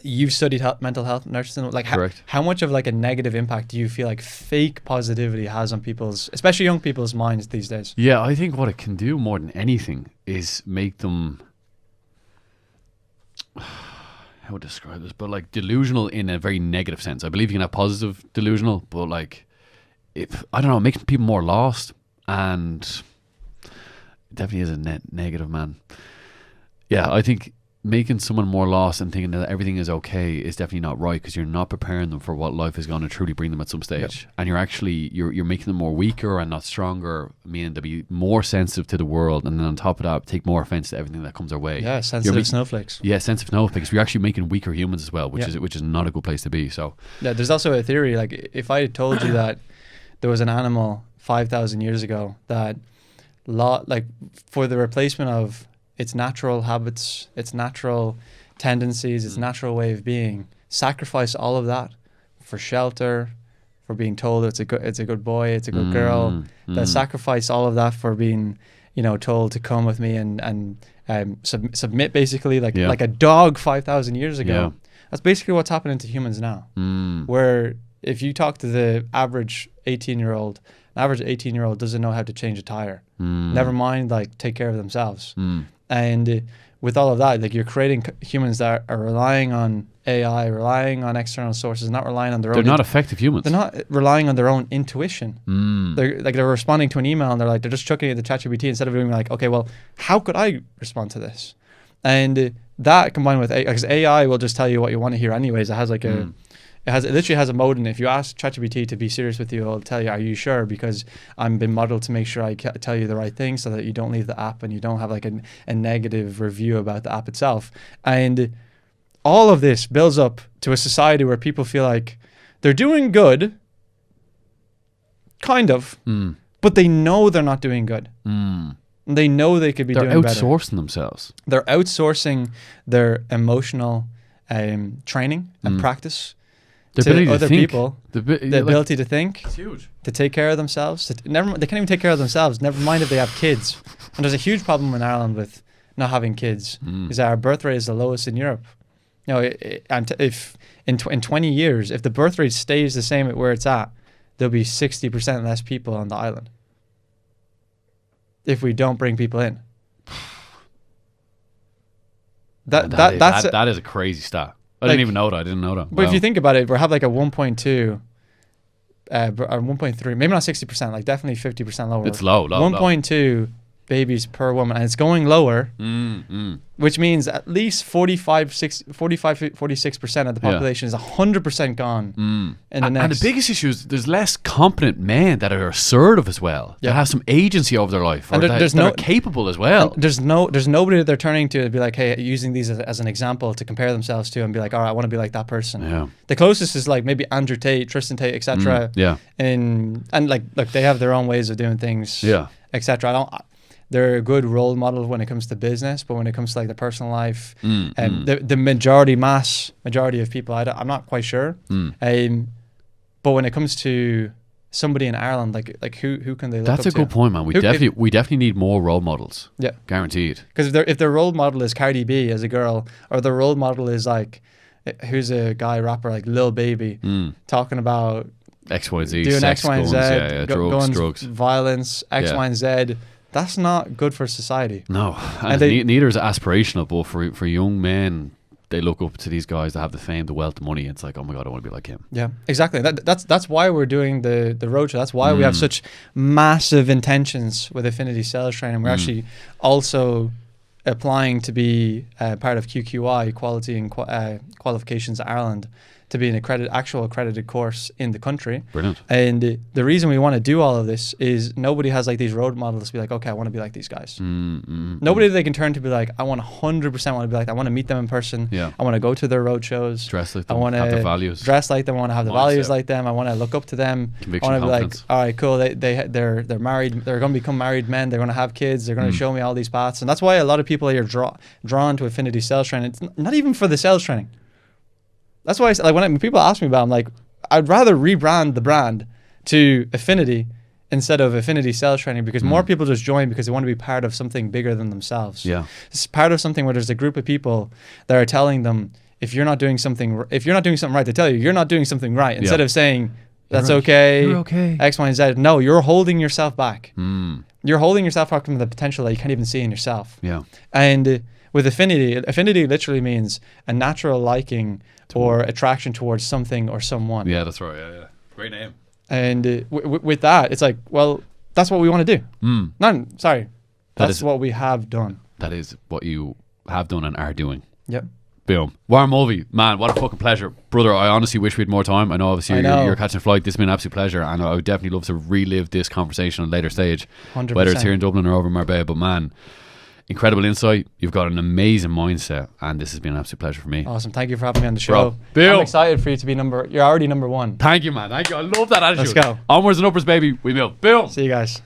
you've studied mental health nursing. Like how much of like a negative impact do you feel like fake positivity has on people's, especially young people's minds these days? Yeah, I think what it can do more than anything is make them, how would I describe this, but like delusional in a very negative sense. I believe you can have positive delusional, but like, I don't know, it makes people more lost, and it definitely is a negative, man. Yeah, I think making someone more lost and thinking that everything is okay is definitely not right, because you're not preparing them for what life is going to truly bring them at some stage. And you're actually you're making them more weaker and not stronger, meaning they'll be more sensitive to the world, and then on top of that take more offense to everything that comes their way. Yeah, sensitive snowflakes. Yeah, sensitive snowflakes. We're actually making weaker humans as well, which is not a good place to be. So yeah, there's also a theory, like if I had told you that there was an animal 5,000 years ago that like for the replacement of its natural habits, its natural tendencies, its natural way of being, sacrifice all of that for shelter, for being told it's a good boy, it's a good girl, that sacrifice all of that for being, told to come with me and submit, basically, like a dog 5,000 years ago. Yeah. That's basically what's happening to humans now. Where if you talk to the average 18-year-old, an average 18-year-old doesn't know how to change a tire. Never mind like take care of themselves. And with all of that, like you're creating humans that are relying on AI, relying on external sources, not relying on their own. They're not effective humans. They're not relying on their own intuition. They're responding to an email and they're just chucking it to ChatGPT instead of being like, okay, well, how could I respond to this? And that combined with AI, because AI will just tell you what you want to hear anyways. It has like it literally has a mode, and if you ask ChatGPT to be serious with you, it'll tell you, are you sure? Because I'm been modeled to make sure I tell you the right thing so that you don't leave the app and you don't have like a negative review about the app itself. And all of this builds up to a society where people feel like they're doing good, kind of, but they know they're not doing good. They know they could be doing better. They're outsourcing themselves. They're outsourcing their emotional training and practice to other people. The ability to think, it's huge. To take care of themselves. They can't even take care of themselves, never mind if they have kids. And there's a huge problem in Ireland with not having kids, because our birth rate is the lowest in Europe. And if in 20 years, if the birth rate stays the same at where it's at, there'll be 60% less people on the island if we don't bring people in. That is a crazy stat. I didn't even know that. I didn't know that. But if you think about it, we have like a 1.2 or 1.3, maybe not 60%, like definitely 50% lower. It's low. 1.2 babies per woman, and it's going lower, which means at least 46% of the population is 100% gone in the next. And the biggest issue is there's less competent men that are assertive as well, that have some agency over their life, or And that are capable as well. There's nobody that they're turning to be like, hey, using these as an example to compare themselves to and be like, all right, I want to be like that person. Yeah. The closest is like maybe Andrew Tate, Tristan Tate, etc. And like they have their own ways of doing things. Yeah. Etc. They're a good role model when it comes to business, but when it comes to like the personal life, the majority of people, I'm not quite sure. But when it comes to somebody in Ireland, like who can they look up to? That's a good point, man. We definitely need more role models. Yeah, guaranteed. Because if their role model is Cardi B as a girl, or their role model is like, who's a guy rapper like Lil Baby, talking about X, Y, Z, doing sex, X, Y, and Z, drugs, guns, violence, X, Y, and Z. That's not good for society. No, and neither is aspirational. But for young men, they look up to these guys that have the fame, the wealth, the money. It's like, oh my god, I want to be like him. Yeah, exactly. That's why we're doing the roadshow. That's why we have such massive intentions with Affinity Sales Training. We're actually also applying to be part of QQI, Quality and Qualifications Ireland, to be an actual accredited course in the country. Brilliant. And the reason we want to do all of this is nobody has like these role models to be like, okay, I want to be like these guys. Nobody they can turn to be like, I want 100% want to be like that. I want to meet them in person. Yeah. I want to go to their road shows. Dress like them. I want to have the values. Dress like them. I want to have the values like them. I want to look up to them. Conviction, I want to be like, confidence. all right, cool. They're married. They're going to become married men. They're going to have kids. They're going to show me all these paths. And that's why a lot of people are drawn to Affinity Sales Training. It's not even for the sales training. That's why when people ask me about it, I'm like, I'd rather rebrand the brand to Affinity instead of Affinity Sales Training, because more people just join because they want to be part of something bigger than themselves. Yeah. It's part of something where there's a group of people that are telling them, if you're not doing something right, they tell you you're not doing something right, instead of saying, that's okay, you're okay, X, Y, and Z. No, you're holding yourself back. You're holding yourself back from the potential that you can't even see in yourself. Yeah. And with Affinity literally means a natural liking or attraction towards something or someone. Yeah, that's right. Yeah. Great name. And with that, it's like, well, that's what we want to do. That's what we have done. That is what you have done and are doing. Yep. Boom. Warren Mulvey, man, what a fucking pleasure. Brother, I honestly wish we had more time. I know obviously you're catching a flight. This has been an absolute pleasure, and I would definitely love to relive this conversation at a later stage. 100%. Whether it's here in Dublin or over in Marbella. But man, incredible insight. You've got an amazing mindset, and this has been an absolute pleasure for me. Awesome. Thank you for having me on the show. Bill. I'm excited for you to be you're already number one. Thank you, man. Thank you. I love that attitude. Let's go. Onwards and upwards, baby. We will. Bill. See you guys.